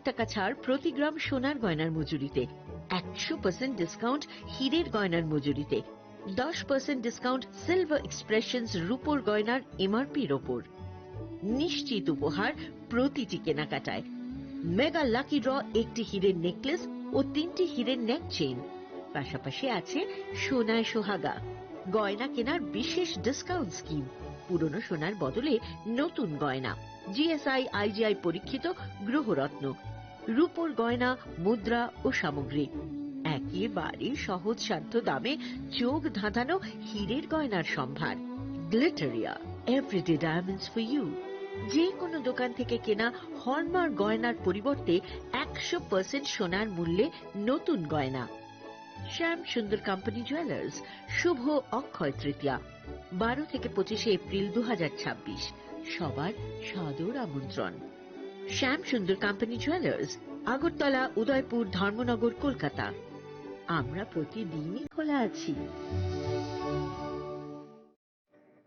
টাকা ছাড় প্রতি গ্রাম সোনার গয়নার মজুরিতে, 100% ডিসকাউন্ট হীরের গয়নার মজুরিতে, 10% ডিসকাউন্ট সিলভার এক্সপ্রেশনস রূপোর গয়নার এমআরপির ওপর। নিশ্চিত উপহার প্রতিটি কেনাকাটায়। মেগা লাকি ড্র একটি হীরের নেকলেস ও 3টি হীরের নেক চেইন, পাশাপাশি আছে সোনায় সোহাগা। গয়না কেনার বিশেষ ডিসকাউন্ট স্কিম, পুরনো সোনার বদলে নতুন গয়না, জিএসআই আইজিআই পরীক্ষিত গ্রহরত্ন, রূপোর গয়না, মুদ্রা ও সামগ্রী, একেবারে সহজসাধ্য দামে চোখ ধাঁধানো হীরের গয়নার সম্ভার। Glitteria, everyday diamonds for you. যে কোনো দোকান থেকে কেনা হলমার্ক গয়নার পরিবর্তে 100% সোনার মূল্যে নতুন গয়না। শ্যাম সুন্দর কোম্পানি জুয়েলার্স, শুভ অক্ষয় তৃতীয়া, 12 থেকে 25 এপ্রিল 2026। সবার সাদর আমন্ত্রণ। শ্যাম সুন্দর কোম্পানি জুয়েলার্স, আগরতলা, উদয়পুর, ধর্মনগর, কলকাতা। আমরা প্রতিদিনই খোলা আছি।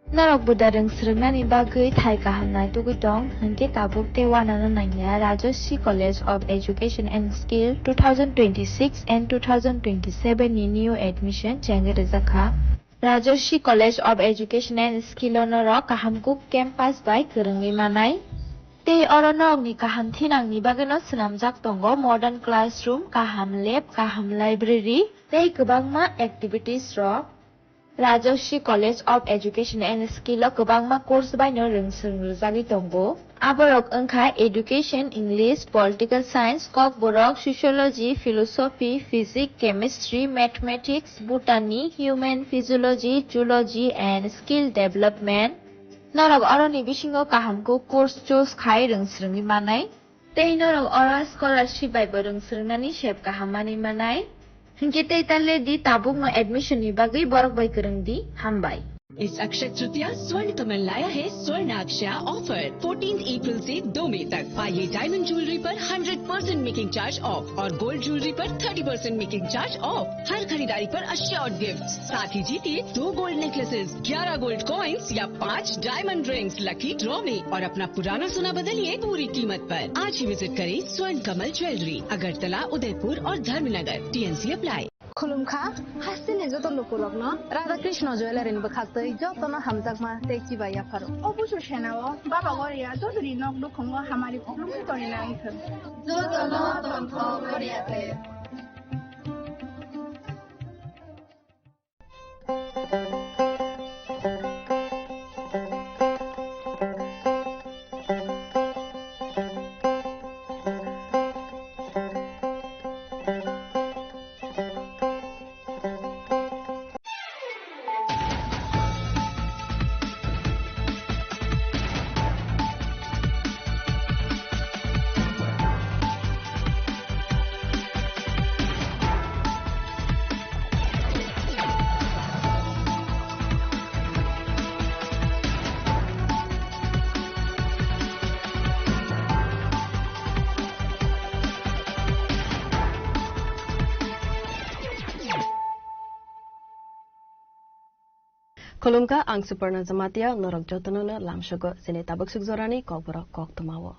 Narok budareng srengani bagui thai kahamnai tugutong hengke tabuk tewanana nanya Rajoshi College of Education and Skill 2026 and 2027 ni new admission jangge rezakha Rajoshi College of Education and Skill onoro kahamkuk campus by kerengwi manai tei oronok ni kaham thinang ni bageno swnamjak tongo modern classroom, kaham lab, kaham library tei kwbangma activities rok Rajoshi College of Education and Skill o kwbangma course baino rungsrwjagui tongo. Aborok wngkha Education, English, Political Science, Kokborok, Sociology, Philosophy, Physics, Chemistry, Mathematics, Botany, Human Physiology, Zoology and Skill Development. Norok oroni bisingo kahamko course choose khai rungsrwngui manai. Tei norok ora scholarship bai bo rungsrwngnani sep kahammani manai. Hingke tei talle di tabuk no admission ni bagui borok bai kereng di hambai. इस अक्षय तृतीया स्वर्ण कमल लाया है स्वर्ण अक्षया offer 14 अप्रैल से 2 मई तक। पाइए diamond jewellery पर 100% making charge of और गोल्ड ज्वेलरी पर 30% मेकिंग चार्ज ऑफ। हर खरीदारी पर अश्योर्ड गिफ्ट, साथ ही जीतिए 2 गोल्ड नेकलेसेस, 11 गोल्ड कॉइन्स या 5 डायमंड रिंग्स लकी ड्रॉ में और अपना पुराना सोना बदलिए पूरी कीमत पर। आज ही विजिट करें स्वर्ण कमल ज्वेलरी, अगरतला, उदयपुर और धर्मनगर। TNC apply. खुलुमखा हासिने जतो लोकलग्न राधा कृष्ण ज्वेलारिन बखाक्तै जतन हामजाकमा तेकी बाया फारो অবশ্য সেনাও বাবা গরিয়া যতরি নক দুখঙ্গ হামারি খুলুমকে তরি না আইথ जतन तन्थ गरियाते Kolumka ang Suparna Zamatia norok jotonono lamshogo sine tabuk sugzorani kokborok kok tumawo.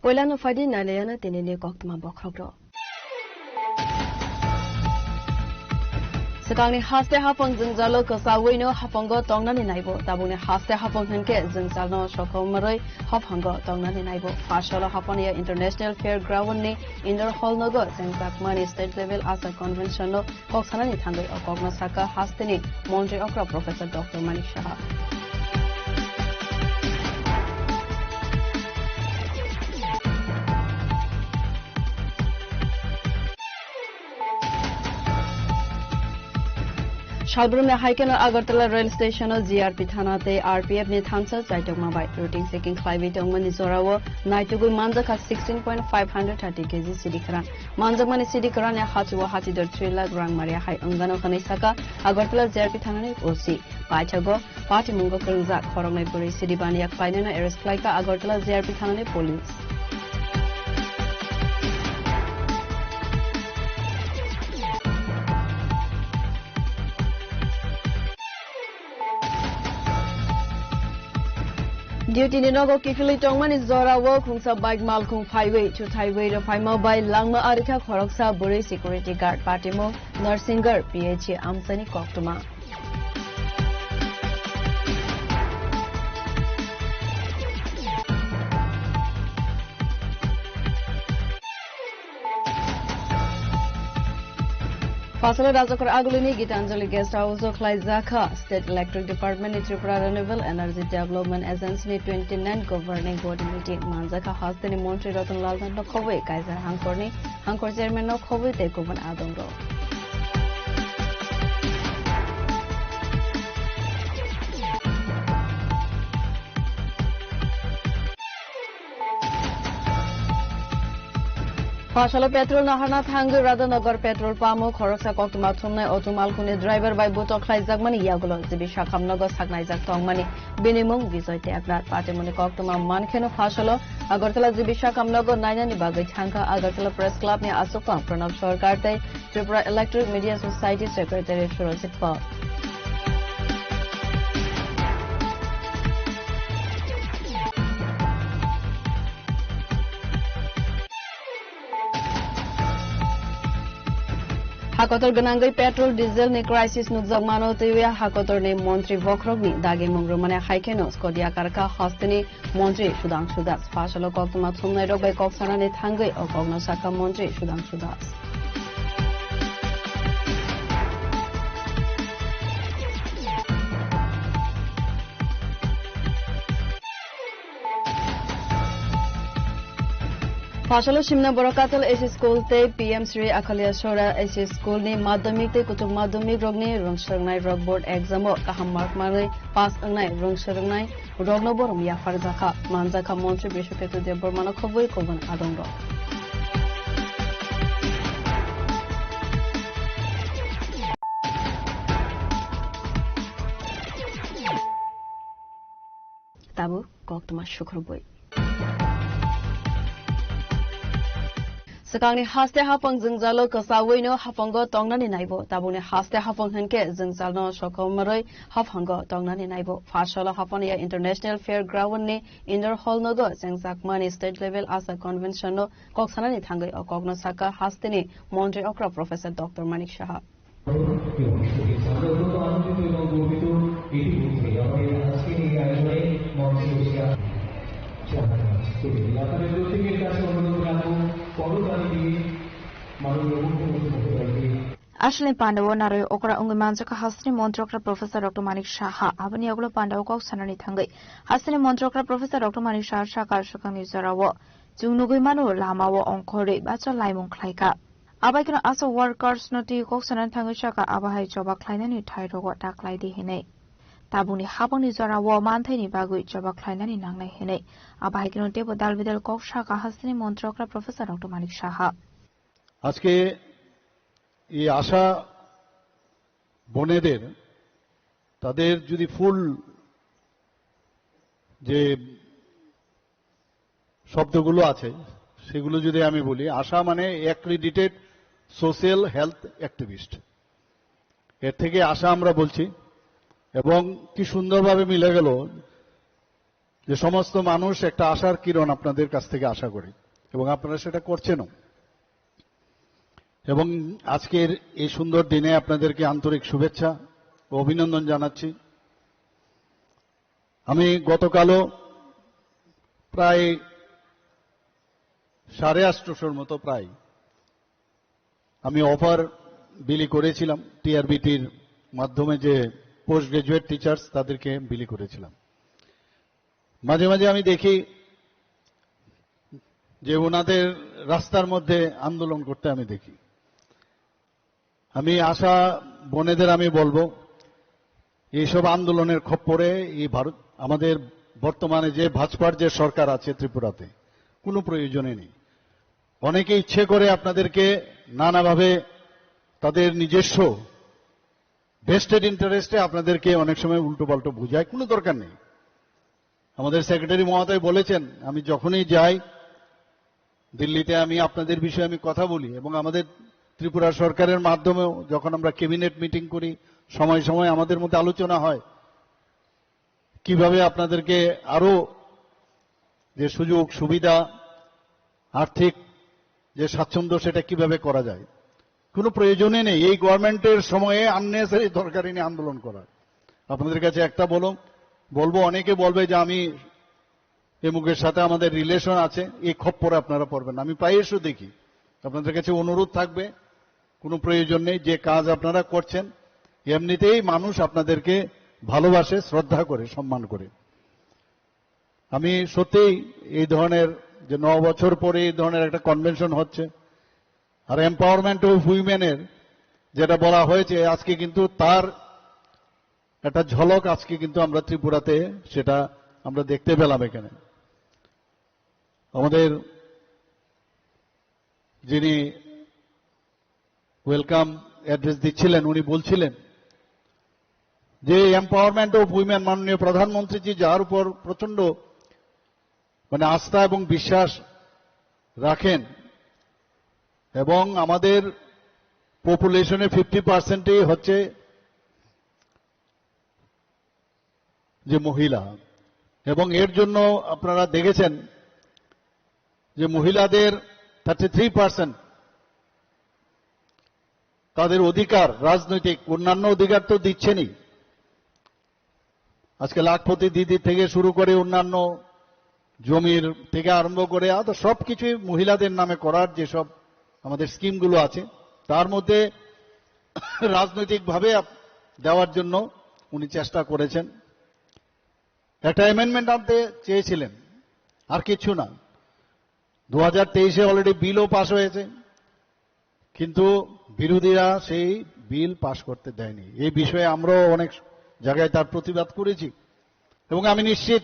Poilano fadi nalayana tinini kok tuma bokrokro. Sekangni haste hapong jengzalo kasawino hapongo tongnani naibo tabune haste hapong henke jengzalo shokomaroi hapongo tongnani naibo fashalo haponia International Fairground ni indoor hall nogo jengzakmani state level asa convention no koksanani thandoi okogna saka haste ni Montre Okra Professor Dr. Manik Shah. Shalbrumne Haikeno Agartala Rail Station GRP Thanate RPF ni thamsa chaitok bai routine checking clive tongmani zorawo naitugu manjaka 16.530 kg sidikran manjakmani sidikran ya hachuwa hachidor 3 lakh rang maria hai ongano khanai saka Agartala GRP Thanani OC paithago party mungo krungja khorongnai puri sidibani yak painena arrest klaika Agartala GRP Thanani police Duty ni nogo kifili tongmani zorawo khungsa bike malkhung highway to highway ro phaima bai langma arikha khoroksa buri security guard patimo narsinger PH amsani koktuma Fasala Rajakar Agulini Gitanjali Guest House of Laizaka State Electric Department Tripura Renewable Energy Development Agency 29 Governing Board Meeting Manjaka Hastani Montri Ratan Laldan no Kowe Kaiser Hankorni Hankor Chairman no Kowe Te Kuban Adongro Fashala petrol nahana thangu Radhanagar petrol pamo khoroksa koktuma thumnai otumal kune driver by butok khlaijak mani yagulo jibi shakhamnago saknaijak tongmani binimung bijoy teakrat patemoni koktuma mankheno Fashala Agartala jibi shakhamnago nainani bagai thangka Agartala Press Club ni asukam Pranab Sarkar tai Tripura Electric Media Society Secretary Surajit Paul Hakotor ganangai petrol diesel ni crisis nukjak mano teya hakotor ni Montri Vokrogni dage mungrumane haikeno Skodia Karka hostini Montri Sudhanshu Das Fashala koktuma thumnai rokbai koksana ni thangai o kogno saka Montri Sudhanshu Das Fashala Shimna Borakatal AC School te PM Sri Akhalia Shora AC School ni Madhyamik te Kutuk Madhyamik rogni Rungsharnai Rog Board Exam o Kaham Mark Marnai Pass Angnai Rungsharnai Rogno Borum Yafar Jaka Manjaka Montri Bishoketu Debor Mano Khoboi Koban Adongro Tabu Koktuma Shukruboi Sakangni haste hapang jingjalo kasawaino hapango tongnani naibo tabuni haste hapang henke jingjalno sokomaroi hapango tongnani naibo Fashala Hapania International Fairground ni indoor hall nogo jengjakmani state level asa convention no koksanani thangai okogno saka hasteni Montri Okra Professor Dr. Manik Shah Ashley Pandawo Naro Okra Ungimanjaka Hasni Montrokra Professor Dr. Manik Shah Abani Oglo Pandawo Kok Sanani Thangai Hasni Montrokra Professor Dr. Manik Shah Shakar Shakani Zarawo Jungnugui Manu Lamawo Onkore Bacha Laimung Klaika Abakino Aso Workers Noti Kok Sanan Thangai Shaka Abahai Joba Klainani Thairo Taklaidi Hine Tabuni Habani Zarawo Manthani Bagui Joba Klainani Nangnai Hine Abahikino Debo Dalvidal Kok Shaka Hasni Montrokra Professor Dr. Manik Shah আজকে এই আশা বোনেদের তাদের যদি ফুল যে শব্দগুলো আছে সেগুলো যদি আমি বলি আশা মানে অ্যাক্রিডিটেড সোশ্যাল হেলথ অ্যাক্টিভিস্ট এর থেকে আশা আমরা বলছি এবং কি সুন্দরভাবে মিলে গেল যে সমস্ত মানুষ একটা আশার কিরণ আপনাদের কাছ থেকে আশা করে এবং আপনারা সেটা করছেনও এবং আজকের এই সুন্দর দিনে আপনাদেরকে আন্তরিক শুভেচ্ছা ও অভিনন্দন জানাচ্ছি আমি গতকালও প্রায় 850 মতো প্রায় আমি অফার বিলি করেছিলাম টিআরবিটির মাধ্যমে যে পোস্ট গ্রাজুয়েট টিচার্স তাদেরকে বিলি করেছিলাম মাঝে মাঝে আমি দেখি যে ওনাদের রাস্তার মধ্যে আন্দোলন করতে আমি দেখি আমি আশা বোনেদের আমি বলবো এইসব আন্দোলনের খপ্পরে এই ভারত আমাদের বর্তমানে যে ভাজপার যে সরকার আছে ত্রিপুরাতে কোনো প্রয়োজনে নেই অনেকে ইচ্ছে করে আপনাদেরকে নানাভাবে তাদের নিজস্ব ভেস্টেড ইন্টারেস্টে আপনাদেরকে অনেক সময় উল্টোপাল্টো বোঝায় কোনো দরকার নেই আমাদের সেক্রেটারি মহোদয় বলেছেন আমি যখনই যাই দিল্লিতে আমি আপনাদের বিষয়ে আমি কথা বলি এবং আমাদের ত্রিপুরা সরকারের মাধ্যমেও যখন আমরা ক্যাবিনেট মিটিং করি সময় সময় আমাদের মধ্যে আলোচনা হয় কিভাবে আপনাদেরকে আরো যে সুযোগ সুবিধা, আর্থিক যে স্বাচ্ছন্দ্য, সেটা কিভাবে করা যায়। কোনো প্রয়োজনই নেই এই গভর্নমেন্টের সময়ে আননেসারি দরকারি নিয়ে আন্দোলন করার। আপনাদের কাছে একটা বলবো, অনেকে বলবে যে আমি এমুকের সাথে আমাদের রিলেশন আছে, এই খপ্পরে আপনারা পড়বেন। আমি প্রায়শই দেখি। আপনাদের কাছে অনুরোধ থাকবে, কোনো প্রয়োজন নেই। যে কাজ আপনারা করছেন, এমনিতেই মানুষ আপনাদেরকে ভালোবাসে, শ্রদ্ধা করে, সম্মান করে। আমি সত্যিই এই ধরনের যে 9 বছর পরে এই ধরনের একটা কনভেনশন হচ্ছে, আর এম্পাওয়ারমেন্ট অফ উইমেনের যেটা বলা হয়েছে, আজকে কিন্তু তার একটা ঝলক আজকে কিন্তু আমরা ত্রিপুরাতে সেটা আমরা দেখতে পেলাম। এখানে আমাদের যিনি ওয়েলকাম অ্যাড্রেস দিচ্ছিলেন, উনি বলছিলেন যে এম্পাওয়ারমেন্ট অফ উইমেন, মাননীয় প্রধানমন্ত্রীজি যার উপর প্রচন্ড আস্থা এবং বিশ্বাস রাখেন, এবং আমাদের পপুলেশনের 50% হচ্ছে যে মহিলা, এবং এর জন্য আপনারা দেখেছেন যে মহিলাদের 33% তাদের অধিকার, রাজনৈতিক অন্যান্য অধিকার তো দিচ্ছেনই। আজকে লাখপতি দিদি থেকে শুরু করে অন্যান্য জমির থেকে আরম্ভ করে সবকিছুই মহিলাদের নামে করার যেসব আমাদের স্কিমগুলো আছে, তার মধ্যে রাজনৈতিকভাবে দেওয়ার জন্য উনি চেষ্টা করেছেন। একটা অ্যামেন্ডমেন্ট আনতে চেয়েছিলেন, আর কিছু না। 2023-এ অলরেডি বিলও পাশ হয়েছে, কিন্তু বিরোধীরা সেই বিল পাশ করতে দেয়নি। এই বিষয়ে আমরাও অনেক জায়গায় তার প্রতিবাদ করেছি, এবং আমি নিশ্চিত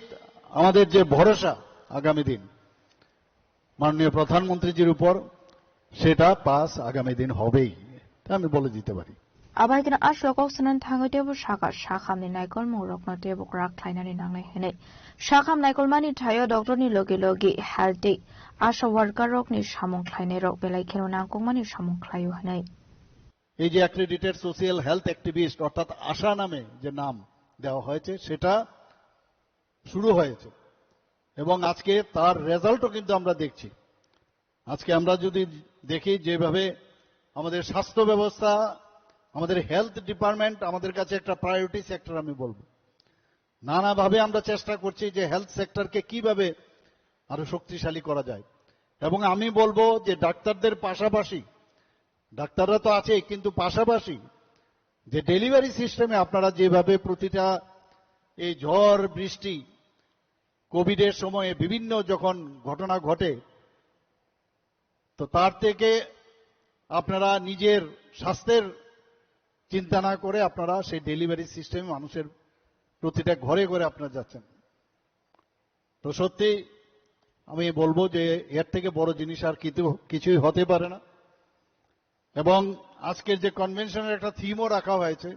আমাদের যে ভরসা আগামী দিন মাননীয় প্রধানমন্ত্রীজির উপর, সেটা পাস আগামী দিন হবেই, তা আমি বলে দিতে পারি। আবার কিনা আশ্রকক সানান থাঙ্গৈ টেবু শাখামনি নাইকল মৌরকন টেবুক রাখ ঠাইনানি নাंनाय हेनै শাখাম নাইকলমানি थायो डक्टरनि लगे लगे हेल्थि आशा वर्कार रकनि सामुं ख्लायनाय रक बेलाय खेनो नांगौमानि सामुं ख्लायो हेनै। এই যে অ্যাক্রেডিটেড সোশিয়াল হেলথ অ্যাক্টিভিস্ট অর্থাৎ আশা নামে যে নাম দেওয়া হয়েছে, সেটা শুরু হয়েছে, এবং আজকে তার রেজাল্টও কিন্তু আমরা দেখছি। আজকে আমরা যদি দেখি যেভাবে আমাদের স্বাস্থ্য ব্যবস্থা, আমাদের হেলথ ডিপার্টমেন্ট আমাদের কাছে একটা প্রায়োরিটি সেক্টর আমি বলবো। নানাভাবে আমরা চেষ্টা করছি যে হেলথ সেক্টরকে কিভাবে আরো শক্তিশালী করা যায়। এবং আমি বলবো যে ডাক্তারদের পাশাপাশি, ডাক্তাররা তো আছে, কিন্তু পাশাপাশি যে ডেলিভারি সিস্টেমে আপনারা যেভাবে প্রতিটা এই ঝড় বৃষ্টি কোভিডের সময়ে বিভিন্ন যখন ঘটনা ঘটে, তো তার থেকে আপনারা নিজের স্বাস্থ্যের চিন্তা না করে আপনারা সেই ডেলিভারি সিস্টেমে মানুষের প্রতিটা ঘরে ঘরে আপনারা যাচ্ছেন। তো সত্যি আমি বলবো যে এর থেকে বড় জিনিস আর কিছুই হতে পারে না। এবং আজকের যে কনভেনশনের একটা থিমও রাখা হয়েছে,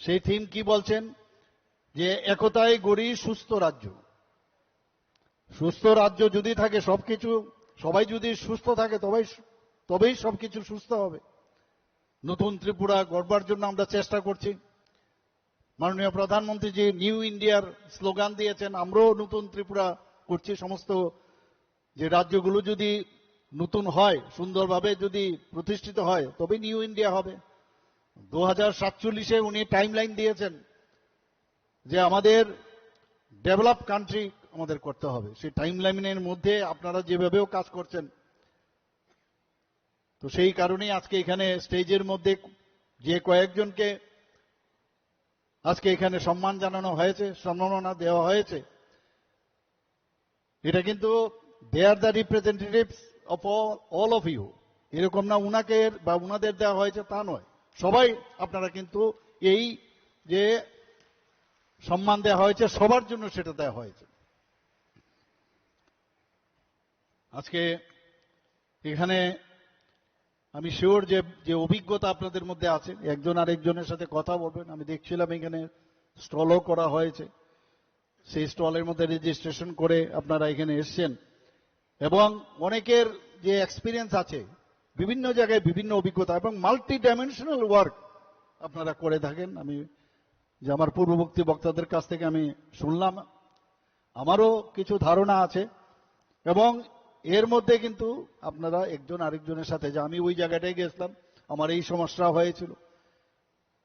সেই থিম কি বলছেন যে একতায় গড়ি সুস্থ রাজ্য। সুস্থ রাজ্য যদি থাকে, সবকিছু সবাই যদি সুস্থ থাকে, তবেই সবকিছু সুস্থ হবে। নতুন ত্রিপুরা গড়বার জন্য আমরা চেষ্টা করছি। মাননীয় প্রধানমন্ত্রী যে নিউ ইন্ডিয়ার স্লোগান দিয়েছেন, আমরাও নতুন ত্রিপুরা করছি। সমস্ত যে রাজ্যগুলো যদি নতুন হয়, সুন্দরভাবে যদি প্রতিষ্ঠিত হয়, তবে নিউ ইন্ডিয়া হবে। 2047-এ উনি টাইমলাইন দিয়েছেন যে আমাদের ডেভেলপ কান্ট্রি আমাদের করতে হবে। সেই টাইমলাইনের মধ্যে আপনারা যেভাবেও কাজ করছেন, তো সেই কারণেই আজকে এখানে স্টেজের মধ্যে যে কয়েকজনকে আজকে এখানে সম্মান জানানো হয়েছে, সম্মাননা দেওয়া হয়েছে, এটা কিন্তু they are the representatives of all of you. এরকম না উনাকে বা উনাদের দেওয়া হয়েছে তা নয়, সবাই আপনারা কিন্তু এই যে সম্মান দেওয়া হয়েছে সবার জন্য সেটা দেওয়া হয়েছে। আজকে এখানে আমি শিওর যে অভিজ্ঞতা আপনাদের মধ্যে আছে, একজন আরেকজনের সাথে কথা বলবেন। আমি দেখছিলাম এখানে স্টলও করা হয়েছে, সেই স্টলের মধ্যে রেজিস্ট্রেশন করে আপনারা এখানে এসছেন, এবং অনেকের যে এক্সপিরিয়েন্স আছে বিভিন্ন জায়গায় বিভিন্ন অভিজ্ঞতা এবং মাল্টি ডাইমেনশনাল ওয়ার্ক আপনারা করে থাকেন। আমি যে আমার পূর্ববর্তী বক্তাদের কাছ থেকে আমি শুনলাম, আমারও কিছু ধারণা আছে, এবং এর মধ্যে কিন্তু আপনারা একজন আরেকজনের সাথে, যে আমি ওই জায়গাটায় গেছিলাম, আমার এই সমস্যা হয়েছিল,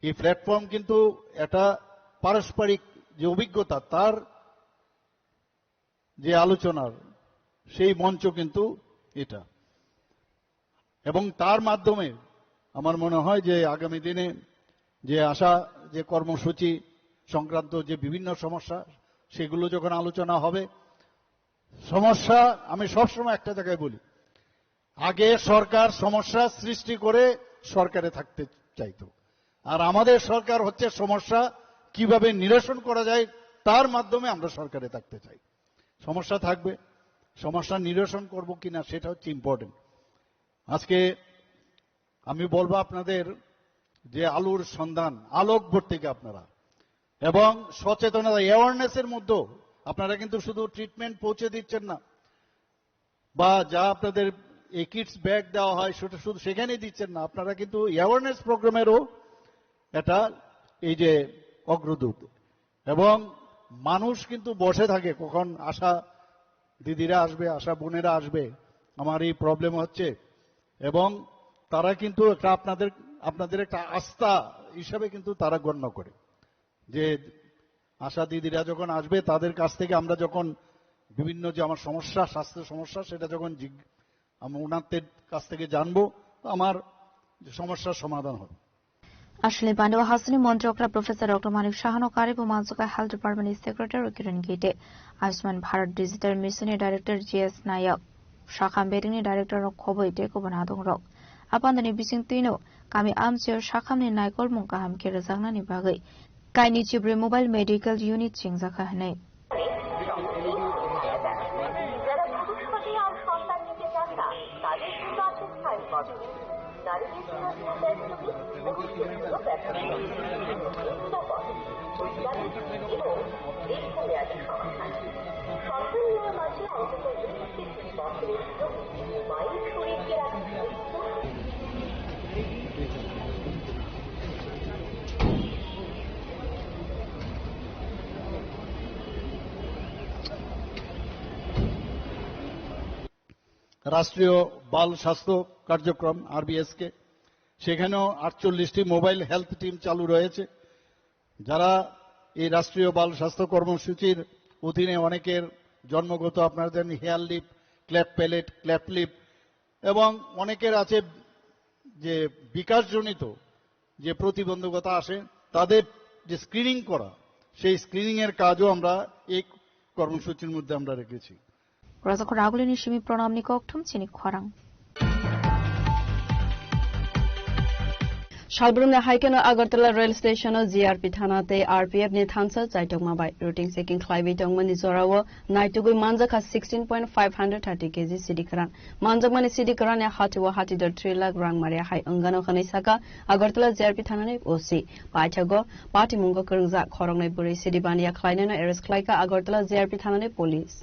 এই প্ল্যাটফর্ম কিন্তু এটা পারস্পরিক যে অভিজ্ঞতা, তার যে আলোচনার সেই মঞ্চ কিন্তু এটা, এবং তার মাধ্যমে আমার মনে হয় যে আগামী দিনে যে আশা যে কর্মসূচি সংক্রান্ত যে বিভিন্ন সমস্যা, সেগুলো যখন আলোচনা হবে, সমস্যা আমি সবসময় একটা জায়গায় বলি, আগে সরকার সমস্যা সৃষ্টি করে সরকারে থাকতে চাইতো, আর আমাদের সরকার হচ্ছে সমস্যা কিভাবে নিরসন করা যায় তার মাধ্যমে আমরা সরকারে থাকতে চাই। সমস্যা থাকবে, সমস্যা নিরসন করব কিনা সেটা হচ্ছে ইম্পর্টেন্ট। আজকে আমি বলবো আপনাদের যে আলোর সন্ধান, আলোক ভর্তিকা আপনারা, এবং সচেতনতা অ্যাওয়ারনেসের মধ্যেও আপনারা কিন্তু শুধু ট্রিটমেন্ট পৌঁছে দিচ্ছেন না, বা যা আপনাদের এই কিডস ব্যাগ দেওয়া হয় সেটা শুধু সেখানেই দিচ্ছেন না, আপনারা কিন্তু অ্যাওয়ারনেস প্রোগ্রামেরও এটা এই যে অগ্রদূত, এবং মানুষ কিন্তু বসে থাকে কখন আশা দিদিরা আসবে, আশা বোনেরা আসবে, আমার এই প্রবলেম হচ্ছে, এবং তারা কিন্তু একটা আপনাদের একটা আস্থা হিসাবে কিন্তু তারা গণ্য করে, যে আশা দিদিরা যখন আসবে তাদের কাছ থেকে আমরা যখন বিভিন্ন যে আমার সমস্যা, স্বাস্থ্য সমস্যা, সেটা যখন আমি ওনাদের কাছ থেকে জানবো, আমার সমস্যার সমাধান হবে। আসলে বান্ডুয়া হাসনি মন্ত্রকরা প্রফেসর ডক্টর মানিক শাহানো কারিব মানসুকা হেলথ ডিপার্টমেন্ট সেক্রেটারি কিরণ গেটে আয়ুষ্মান ভারত ডিজিটাল মিশনের ডাইরেক্টর জিএস নায়ক শাখা বেরিংनि डाइरेक्टर खबै टेको बनादों रक आपाननि बिसिं तिनो कामी आमचेर शाखामनि नायकल मुं गाहाम के रजांनानि बागै काइनि चिब्रे मोबाइल मेडिकल यूनिट चिंजाखा हनै রাষ্ট্রীয় বাল স্বাস্থ্য কার্যক্রম আরবিএসকে, সেখানেও 48টি মোবাইল হেলথ টিম চালু রয়েছে, যারা এই রাষ্ট্রীয় বাল স্বাস্থ্য কর্মসূচির অধীনে অনেকের জন্মগত আপনারা জানেন hare lip, cleft palate, cleft lip, এবং অনেকের আছে যে বিকাশজনিত যে প্রতিবন্ধকতা আসে, তাদের যে স্ক্রিনিং করা, সেই স্ক্রিনিং এর কাজও আমরা এই কর্মসূচির মধ্যে আমরা রেখেছি। রাজাখো রাগুলিনি সিমি প্রণামনি ককথুম চিনি খরাং শালব্রুমনে হাইকেনো আগরতলা রেল স্টেশনো জিআরপি থানাতে আরপিএফ नि थानसा चाइटोंमा बाय रुटिं चेकिं ख्लाइबि दंमोन जोरावो नाइटुगुइ मानजाखा 16.530 केजि सिडिखरान मानजाकमानि सिडिखरान या हाटिवा हाटिदर 3 लाख रां मारिया हाय अंगानो खनै साका আগরতলা জিআরপি থানাनि ओसि पाइथागो पार्टी मुंगो करंजा खरंनाय बुरै सिडिबानिया ख्लाइनेनो एरेस्ट ख्लाइका আগরতলা জিআরপি থানাनि पुलिस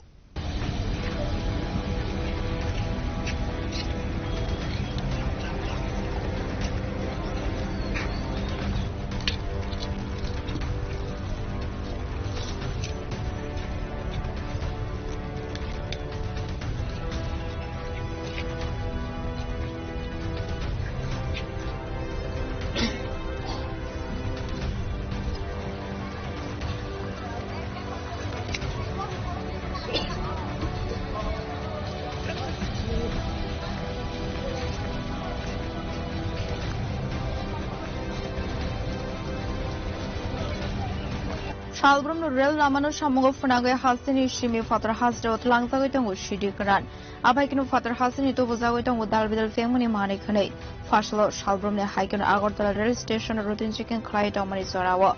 শালব্রুমনো রেল লামানো সামঙ্গ ফুনাগৈ হাসিনি সিমি ফাতার হাসরে ওতলাংজাগৈ দङ সিডিকরান আবাইকিনো ফাতার হাসিনি তো বুজাগৈ দङ দালবিদাল ফেংমনি মানি খनै ফাসলো শালব্রুমনি হাইকেনো Agartala rail station routine checking খ্লাই দমনি জরাও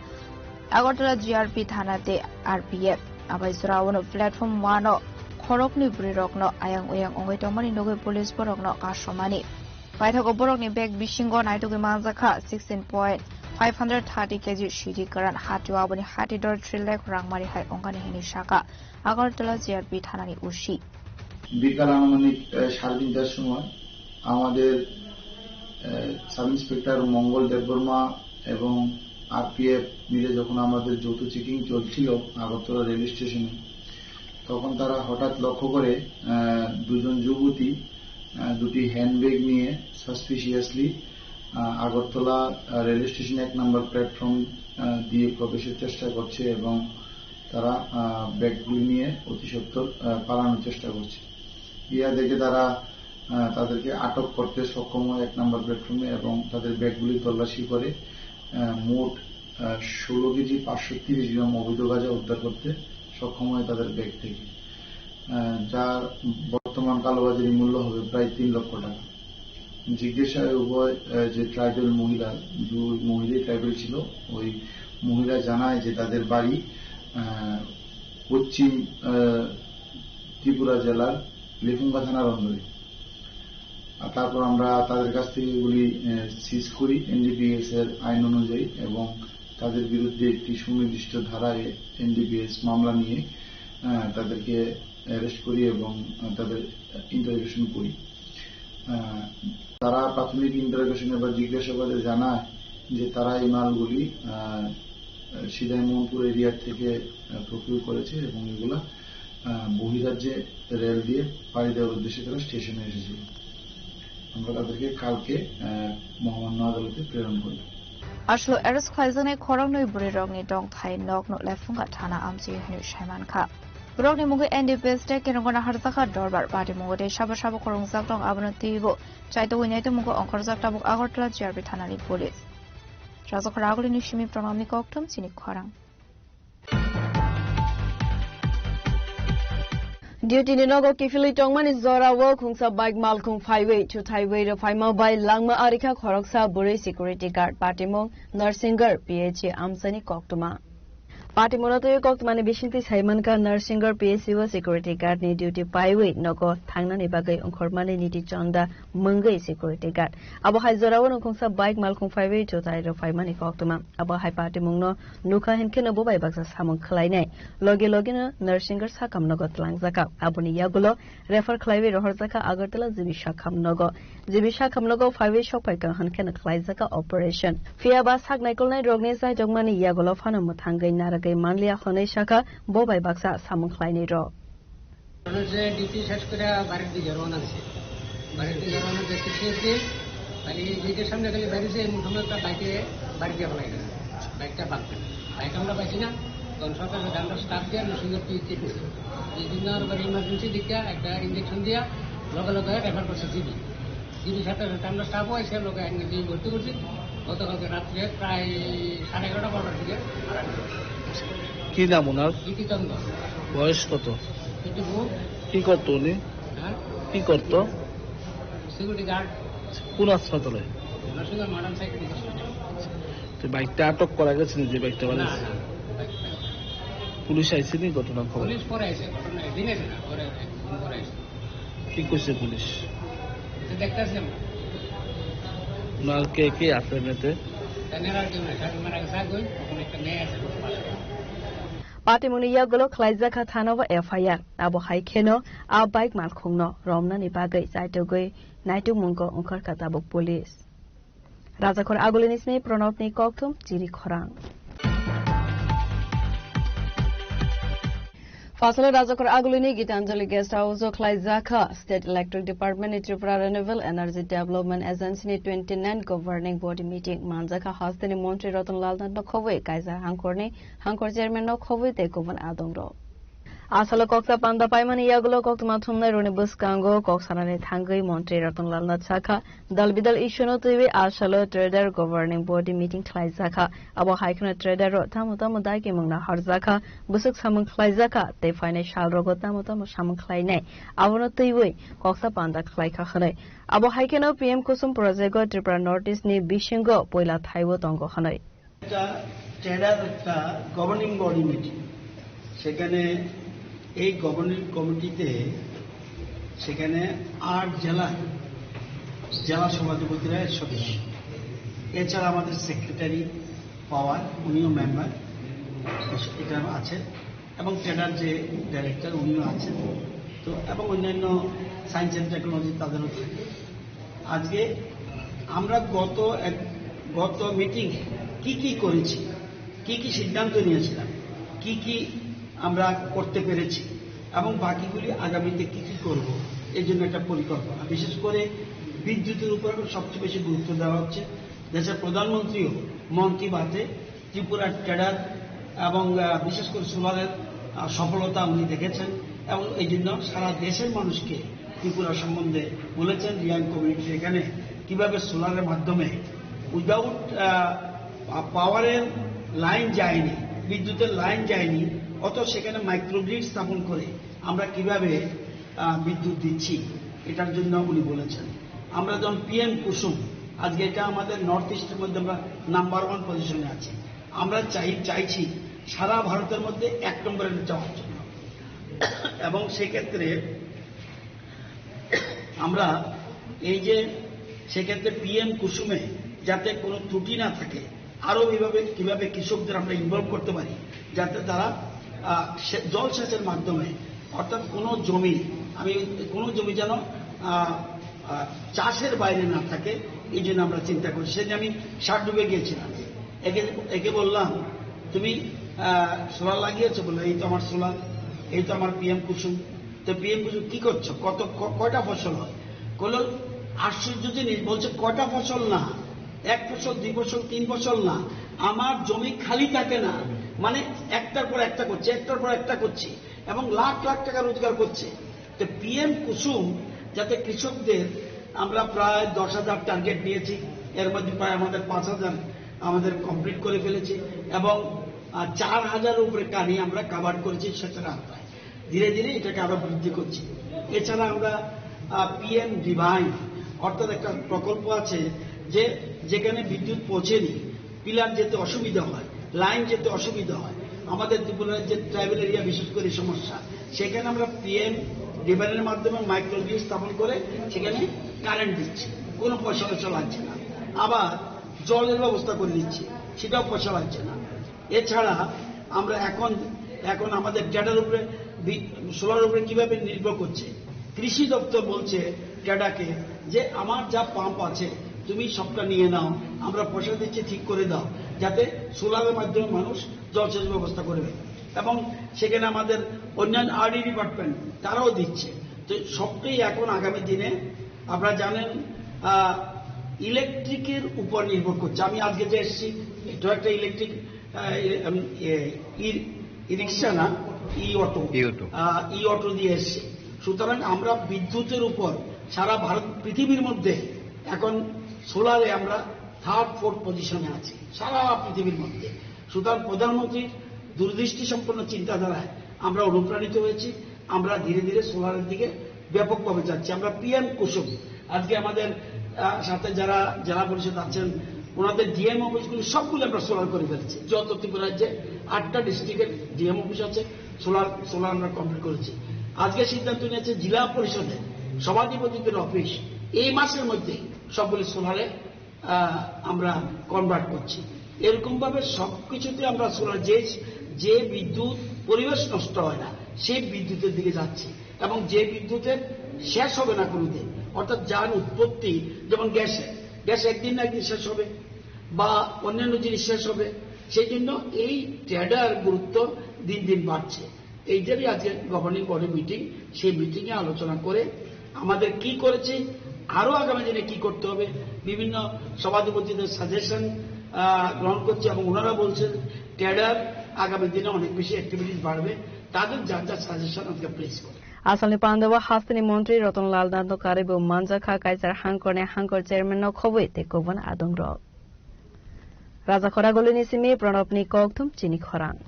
আগরতলা জিআরপি থানাতে আরপিএফ আবাই জরাওনো প্ল্যাটফর্ম 1 খরকনি বুরিরকনো আয়াং উয়াং অঙ্গৈ দমনি নগৈ পুলিশ বরকনো কাসমানি পাইথাগো বরকনি বেগ বিশিংগ নাইটুগৈ মানজাখা 16.530 কেজি সিডিকরান হাটিওয়াবনি হাটিদর 3 লাখ রাংমারি হাই অঙ্গানি হিনি শাখা আগরতলা জিআরপি থানানি উসি বিকাল আনুমানিক 3:30টার সময় আমাদের সাব ইন্সপেক্টর মঙ্গল দেববর্মা এবং আরপিএফ মিলে যখন আমাদের যৌথ চেকিং চলছিল আগরতলা রেল স্টেশনে, তখন তারা হঠাৎ লক্ষ্য করে দুজন যুবতী দুটি হ্যান্ডব্যাগ নিয়ে সাসপিশিয়াসলি আগরতলা রেল স্টেশন 1 নম্বর প্ল্যাটফর্ম দিয়ে প্রবেশের চেষ্টা করছে এবং তারা ব্যাগগুলি নিয়ে অতি সত্বর পালানোর চেষ্টা করছে। ইয়া দেখে তারা তাদেরকে আটক করতে সক্ষম হয় 1 নম্বর প্ল্যাটফর্মে এবং তাদের ব্যাগগুলি তল্লাশি করে মোট 16 কেজি 530 গ্রাম অবৈধ গাঁজা উদ্ধার করতে সক্ষম হয় তাদের ব্যাগ থেকে, যার বর্তমান কালোবাজারি মূল্য হবে প্রায় 3 লক্ষ টাকা। জিজ্ঞাসায় উভয় যে ট্রাইবাল মহিলা, দুই মহিলাই ট্রাইবাল ছিল, ওই মহিলা জানায় যে তাদের বাড়ি পশ্চিম ত্রিপুরা জেলার লেফুঙ্গা থানার অন্দরে। তারপর আমরা তাদের কাছ থেকে এগুলি সিজ করি এনডিপিএস এর আইন অনুযায়ী এবং তাদের বিরুদ্ধে একটি সুনির্দিষ্ট ধারায় এনডিপিএস মামলা নিয়ে তাদেরকে অ্যারেস্ট করি এবং তাদের ইন্টারোগেশন করি। তারা প্রাথমিক ইন্টারোগেশনে বা জিজ্ঞাসাবাদে জানায় যে তারা এই মালগুলি সিদাই মোহনপুর এরিয়া থেকে প্রকিউর করেছে এবং এগুলা বহিরাজ্যে রেল দিয়ে পাড়ি দেওয়ার উদ্দেশ্যে তারা স্টেশনে এসেছিল। আমরা তাদেরকে কালকে মহামান্য আদালতে প্রেরণ করি। আসলো এরেস খাইজানে খরং নই বুড়ি রংনি ডং থাই নক নো লেফুঙ্গা থানা আমজি হনু সাইমান খা রংনি মুগে এনডিপিএস তে কেরঙ্গনা হারজাখা দরবার পার্টি মুগে সাবা সাবা খরং জাক দং আবনো তিবো চাইতো উইনাইতো মুগে অংখর জাক তাবুক আগরতলা জিআরপি থানানি পুলিশ রাজখর আগলিনি সিমি প্রণামনি ককটম চিনি খরাং Duty ni nogo kifili tongmani zora wo khungsa bike mal khung highway to highway ro phaima bai langma arikha khoroksa buri security guard patimong narsinger PH amsani koktuma patimona to koktmani bishinti saimanka narsinger PH wo security guard ni duty highway nogo thangnani bagai ongkhormani niti chonda mungai security guard abo hai zora wo khungsa bike mal khung highway to tai ro phaimani koktuma abo hai patimong no nukha henke no bobai baksa samong khlainai loge loge no narsinger sakam nogo tlangjaka aboni yagulo refer khlaiwe rohorjaka agartala jibisha khamnogo highway shopai kan hanken khlaijaka operation fiaba saknai kolnai rogne sai jongmani yagulo phano muthangai naragai manlia khonai shaka bobai baksa samong khlainai ro যে duty শেষ করে বাড়ির দিকে রওনা দিছে দেখতেছি খালি গেটের সামনে খালি বেরিয়েছে মুঠোমে একটা বাইকে বাড়ি দিয়ে ফেলাই গেছে বাইকটা বাঁকবে বাইক আমরা পাইছি না তখন সরকারের গানটা স্টাফ দিয়ে নরসিংহ পিএইচে দিচ্ছে এই জন্য আর ইমার্জেন্সি দিকে একটা ইঞ্জেকশন দিয়া লগে লগে রেফার করছে জিবি সাথে আমরা স্টাফও আছে লোকে জিবি ভর্তি করছি গতকালকে রাত্রে প্রায় 11:30 বারোটার দিকে মারা গেছে। কি নাম ওনার? ইতিচন্দ্র। বয়স কত? কি করতো উনি? কি করতো? Security guard. কোন হাসপাতালে? Narsingh modern cycle. তো বাইকটা আটক করা গেছে যে বাইকটা বানিয়েছে? পুলিশ আইছে নি ঘটনা খবর? পুলিশ পরে আইছে, ঘটনা দিন আছে না, পরে আইছে। কি কইছে পুলিশ? দেখতেছি আমরা। ওনার কে কে আছে এতে? জানেরার জন্য সাথে মারা গেছে কই, ওখানে একটা মেয়ে আছে। patimoni yagulo khlaijaka thanawa FIR abo haikeno a bike mal khungno romna ni bagai saitogoi naitu mungko ongkhar katabok police rajakhor agulinisme pranobni kokthum chiri khorang Fasala Rajakor Agulini Gitanjali Guest House of Klaizaka State Electric Department Tripura Renewable Energy Development Agency 29 Governing Body Meeting Manjaka Hastani Montri Ratanlal Nokhowe Kaiza Hankor Chairman Nokhowe Te Govan Adongro Asalo Koksa Panda Paimani Yagulo Koktuma Thumna Runibus Kango Koksarane Thangai Montri Ratanlal Natsaka Dalbidal Ishuno TV Asalo Trader Governing Body Meeting Klaizaka Abo Haikna Trader Tamutamu Daiki Mungna Harzaka Busuk Samung Klaizaka Te Financial Rogotamutamu Samung Klaine Avono Tiwi Koksa Panda Klaika Hane Abo Haikeno PM Kusum Projego Tripura Notice Ni Bishingo Poila Thaiwo Tongo Hanoi Trader Governing Body Meeting সেখানে এই governing কমিটিতে সেখানে 8 জেলা সভাধিপতিরা সদস্য এছাড়া আমাদের secretary পাওয়ার উনিও member এটা আছে এবং ট্রেডার যে ডাইরেক্টর উনিও আছেন তো এবং অন্যান্য সায়েন্স এন্ড টেকনোলজি তাদেরও থাকে আজকে আমরা গত মিটিং কি করেছি কি সিদ্ধান্ত নিয়েছিলাম কি আমরা করতে পেরেছি এবং বাকিগুলি আগামীতে কি কি করব এই জন্য একটা পরিকল্পনা। বিশেষ করে বিদ্যুতের উপর সবচেয়ে বেশি গুরুত্ব দেওয়া হচ্ছে। দেশের প্রধানমন্ত্রীও মন কি বাতে ত্রিপুরার ট্রেডার এবং বিশেষ করে সোলারের সফলতা উনি দেখেছেন এবং এই জন্য সারা দেশের মানুষকে ত্রিপুরা সম্বন্ধে বলেছেন। রিয়াং কমিউনিটি এখানে কিভাবে সোলারের মাধ্যমে উইদাউট পাওয়ারের লাইন যায়নি, বিদ্যুতের লাইন যায়নি, অত সেখানে মাইক্রোগ্রিড স্থাপন করে আমরা কিভাবে বিদ্যুৎ দিচ্ছি এটার জন্য উনি বলেছেন। আমরা যখন পিএম কুসুম, আজকে এটা আমাদের নর্থ ইস্টের মধ্যে আমরা নাম্বার 1 পজিশনে আছি। আমরা চাইছি সারা ভারতের মধ্যে 1 নম্বরে যাওয়ার জন্য এবং সেক্ষেত্রে আমরা এই যে সেক্ষেত্রে পিএম কুসুমে যাতে কোনো ত্রুটি না থাকে, আরো কিভাবে কৃষকদের আমরা ইনভলভ করতে পারি যাতে তারা জলসেচের মাধ্যমে অর্থাৎ কোনো জমি যেন চাষের বাইরে না থাকে, এই জন্য আমরা চিন্তা করি। সেদিন আমি ডুবে গিয়েছিলাম, একে বললাম তুমি সোলার লাগিয়েছো? বললো এই তো আমার সোলার, এই তো আমার পিএম কুসুম। তো পিএম কুসুম কি করছো, কয়টা ফসল হয়? বললো আশ্চর্য জিনিস, বলছে কয়টা ফসল না, 1 ফসল 2 ফসল 3 ফসল না, আমার জমি খালি থাকে না, মানে একটার পর একটা করছে, একটার পর একটা করছে এবং লাখ লাখ টাকা রোজগার করছে। তো পিএম কুসুম যাতে কৃষকদের, আমরা প্রায় 10,000 টার্গেট নিয়েছি, এর মধ্যে প্রায় আমাদের 5,000 আমাদের কমপ্লিট করে ফেলেছি এবং 4,000 উপরে কানি আমরা কাভার করেছি সেটার আওতায়। ধীরে ধীরে এটাকে আরো বৃদ্ধি করছি। এছাড়া আমরা পিএম ডিভাইন অর্থাৎ একটা প্রকল্প আছে যেখানে বিদ্যুৎ পৌঁছেনি, পিলার যেতে অসুবিধা হয়, লাইন যেতে অসুবিধা হয়, আমাদের ত্রিপুরার যে ট্রাইবেল এরিয়া বিশেষ করে সমস্যা, সেখানে আমরা পিএম ডিভাইনের মাধ্যমে মাইক্রোগ্রিড স্থাপন করে সেখানে কারেন্ট দিচ্ছি, কোনো পয়সা লাগছে না। আবার জলের ব্যবস্থা করে দিচ্ছি, সেটাও পয়সা লাগছে না। এছাড়া আমরা এখন আমাদের ডেটার উপরে, সোলার উপরে কিভাবে নির্ভর করছে, কৃষি দপ্তর বলছে ডেটাকে যে আমার যা পাম্প আছে তুমি সবটা নিয়ে নাও, আমরা পয়সা দিচ্ছি, ঠিক করে দাও, যাতে সোলারের মাধ্যমে মানুষ জলসেচ ব্যবস্থা করবে। এবং সেখানে আমাদের অন্যান্য আরডি ডিপার্টমেন্ট তারাও দিচ্ছে। তো সবটাই এখন আগামী দিনে আপনারা জানেন ইলেকট্রিকের উপর নির্ভর করছে। আমি আজকে যে এসেছি এটা একটা ইলেকট্রিক ই রিক্সা না, ই অটো দিয়ে এসছে। সুতরাং আমরা বিদ্যুতের উপর সারা ভারত পৃথিবীর মধ্যে এখন সোলারে আমরা 3rd 4th পজিশনে আছি সারা পৃথিবীর মধ্যে। সুতরাং প্রধানমন্ত্রীর দূরদৃষ্টি সম্পন্ন চিন্তাধারায় আমরা অনুপ্রাণিত হয়েছি। আমরা ধীরে ধীরে সোলারের দিকে ব্যাপকভাবে যাচ্ছি। আমরা পিএম কুসুম, আজকে আমাদের সাথে যারা জেলা পরিষদ আছেন ওনাদের ডিএম অফিসগুলি সবগুলো আমরা সোলার করে ফেলেছি। যত ত্রিপুরা রাজ্যে 8টা ডিস্ট্রিক্টের ডিএম অফিস আছে, সোলার আমরা কমপ্লিট করেছি। আজকে সিদ্ধান্ত নিয়েছে জেলা পরিষদের সভাধিপতিদের অফিস এই মাসের মধ্যে সবগুলি সোলারে আমরা কনভার্ট করছি। এরকম ভাবে সবকিছুতে আমরা সোলার, যে বিদ্যুৎ পরিবেশ নষ্ট হয় না সেই বিদ্যুতের দিকে যাচ্ছি এবং যে বিদ্যুতের শেষ হবে না কোনোদিন, অর্থাৎ যার উৎপত্তি যেমন গ্যাস একদিন না একদিন শেষ হবে বা অন্যান্য জিনিস শেষ হবে, সেই জন্য এই ট্রেডার গুরুত্ব দিন দিন বাড়ছে। এইটারই আজকে গভর্নিং বডি মিটিং, সেই মিটিংয়ে আলোচনা করে আমাদের কি করেছি, আরো আগামী দিনে কি করতে হবে, বিভিন্ন সভাধিপতিদের সাজেশন গ্রহণ করছে এবং ওনারা বলছেন ট্রেডার আগামী দিনে অনেক বেশি অ্যাক্টিভিটিস বাড়বে, তাদের যার যার সাজেশন আজকে প্লেস করে। Asalni Pandawa Hastini Montri Rotonlal Nando Karibu Manjaka Kaiser Hankorne Hankor Chairman no Khobe te Koban Adongro. Raja Khoragolini Simi Pranopni Koktum Chini Khorang.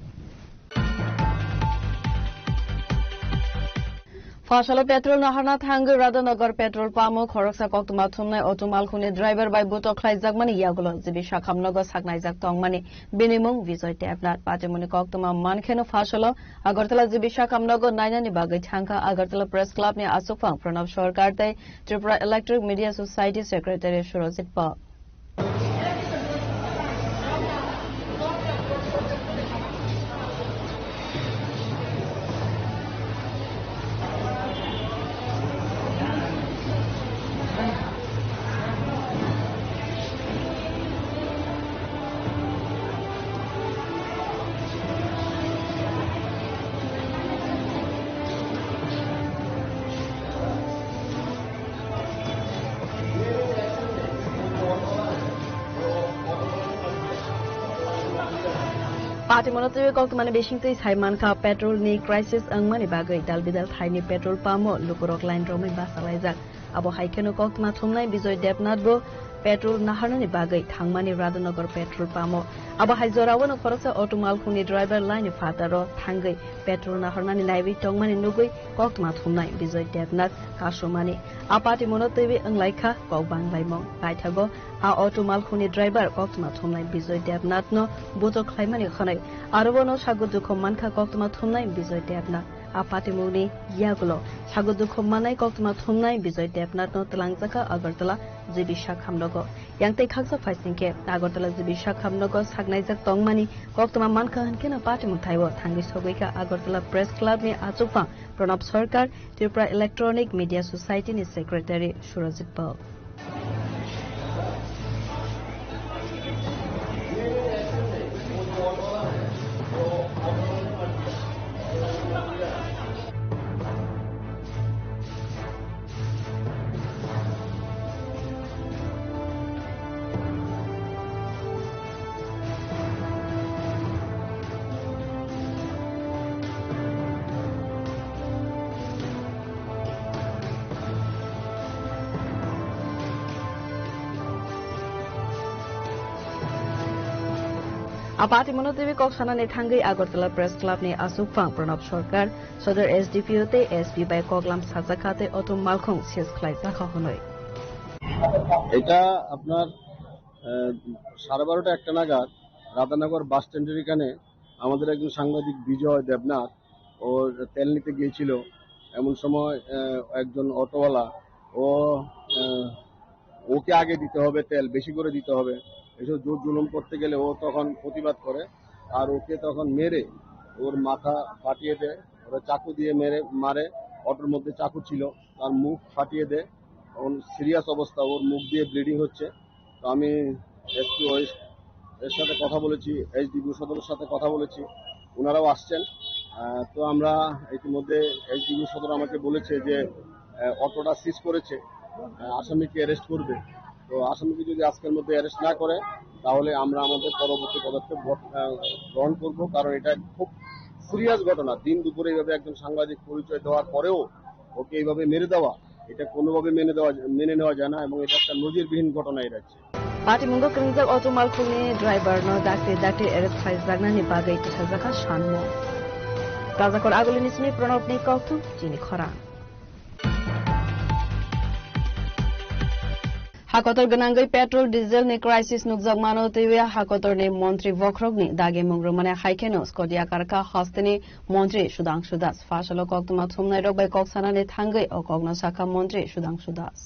Fashalo petrol naharna thangu Radhanagar petrol pamo khoroksa koktuma thumnai otomal khune driver by buto khlai jagmani yagulo jibi shakhamnago saknai jak tongmani binimung vijoy tapnat patemoni koktuma mankheno fashalo agartala jibi shakhamnago nainani bagai thangka agartala press club ni asukfang pranab sarkar tai Tripura Electric Media Society Secretary Surojit Pa Apati monotoy kok mane besingtei Saiman ka petrol ni crisis angmani bagai dalbidal thaini petrol pamo lukurok line romi basalaijak abo haikeno kok ma thumnai Bijoy Debnath bo petrol naharnani bagai thangmani Radhanagar petrol pamo abo haijorawano khoroksa automal khuni driver line fataro thangai petrol naharnani naibi tongmani nugui kok ma thumnai Bijoy Debnath kasomani apati monotoy anglaikha kok banglaimong paithago a automal khuni driver kok ma thumnai Bijoy Debnath no boto khlaimani khanai arobono sagudu khommankha kok ma thumnai Bijoy Debnath apati mugni yagulo sagudu khommanai kok ma thumnai Bijoy Debnath no tlangjaka Agartala jibi shakhamnogo yangtei khaksa faisingke Agartala jibi shakhamnogo saknaijak tongmani kok ma mankha hankena party muthaibo thangi sogoika Agartala press club ni achufa Pranab Sarkar Tripura Electronic Media Society ni secretary Surajit Pal Apati monotoy kok sanani thangai Agartala press club ni asukphang Pranab Sarkar Sodar SDPO te SP by Koglam Sajakate auto malkhong শেষ খাইজা হনই এটা আপনার 12:30 একটা নাগাদ রাধানগর বাস স্ট্যান্ডের এখানে আমাদের একজন সাংবাদিক বিজয় দেবনাথ ওর তেল নিতে গিয়েছিল এমন সময় একজন অটোওয়ালা ওকে আগে দিতে হবে তেল বেশি করে দিতে হবে এসব জোর জুলুম করতে গেলে ও তখন প্রতিবাদ করে আর ওকে তখন মেরে ওর মাথা ফাটিয়ে দেয় ওরা চাকু দিয়ে মারে অটোর মধ্যে চাকু ছিল তার মুখ ফাটিয়ে দেয় ওর সিরিয়াস অবস্থা ওর মুখ দিয়ে ব্লিডিং হচ্ছে তো আমি এসপি এর সাথে কথা বলেছি এইচডিবি সদরের সাথে কথা বলেছি ওনারাও আসছেন তো আমরা ইতিমধ্যে এইচডিবি সদর আমাকে বলেছে যে অটোটা সিজ করেছে আসামিকে অ্যারেস্ট করবে তো আসামিকে যদি আজকের মধ্যে অ্যারেস্ট না করে তাহলে আমরা আমাদের পরবর্তী পদক্ষেপ গ্রহণ করব কারণ এটা খুব সিরিয়াস ঘটনা দিন দুপুরে এইভাবে একজন সাংবাদিক পরিচয় দেওয়ার পরেও ওকে এইভাবে মেরে দেওয়া এটা কোনোভাবে মেনে নেওয়া যায় না এবং এটা একটা নজিরবিহীন ঘটনা এই রাজ্যে Parti mungo kringjak automal khuni driver no dakte arrest khaijagna ni bagai tisajaka shanmo Rajakor agolini sini Pranab ni koktu chini khora Hakotor ganangai petrol diesel ni crisis nukjak mano tewe hakotor ni montri Vokrog ni dage mungro mane haikeno Skodia Karka hasteni montri Sudangshu Das fashalo koktuma thumnai rok bai koksana ni thangai o kogno saka montri Sudangshu Das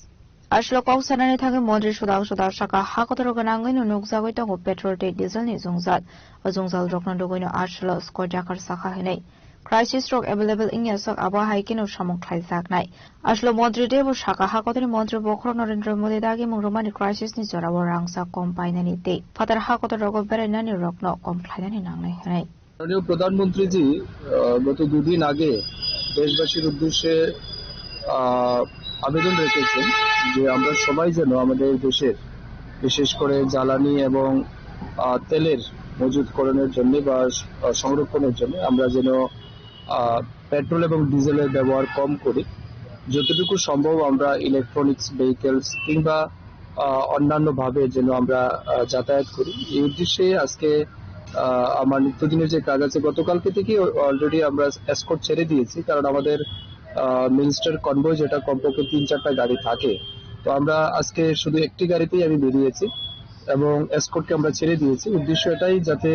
Ashlo koksanani thage Montri Sudangshu Das saka hakotor ganangai no nukjagoi tango petrol te diesel ni zongjal rokna dogoino ashlo Skodia Kar saka henai Crisis rock available in yasak aba haikeno samong khaijak nai ashlo Montri de bo saka hakotor Montri Vokrog Narendra Modi dage mungromani crisis ni jorabo rangsa kompainani te fatar hakotor rogo berenani rokno komplainani nangnai henai মাননীয় প্রধানমন্ত্রীজি গত দুদিন আগে দেশবাসীর উদ্দেশ্যে আবেদন রেখেছেন যে আমরা সবাই যেন আমাদের দেশের বিশেষ করে জ্বালানি এবং তেলের মজুতকরণের জন্য বা সংরক্ষণের জন্য আমরা যেন পেট্রোল এবং ডিজেলের ব্যবহার কম করি যতটুকু সম্ভব আমরা ইলেকট্রনিক্স ভেহিকলস কিংবা অন্যান্য ভাবে যেন আমরা যাতায়াত করি এই উদ্দেশ্যে আজকে আমার নিত্যদিনের যে কাজ আছে গতকালকে থেকে অলরেডি আমরা এসকর্ট ছেড়ে দিয়েছি কারণ আমাদের মিনিস্টার কনভয় যেটা কমপক্ষে 3-4টা গাড়ি থাকে তো আমরা আজকে শুধু একটি গাড়িতেই আমি বেরিয়েছি এবং এসকর্টকে আমরা ছেড়ে দিয়েছি উদ্দেশ্য এটাই যাতে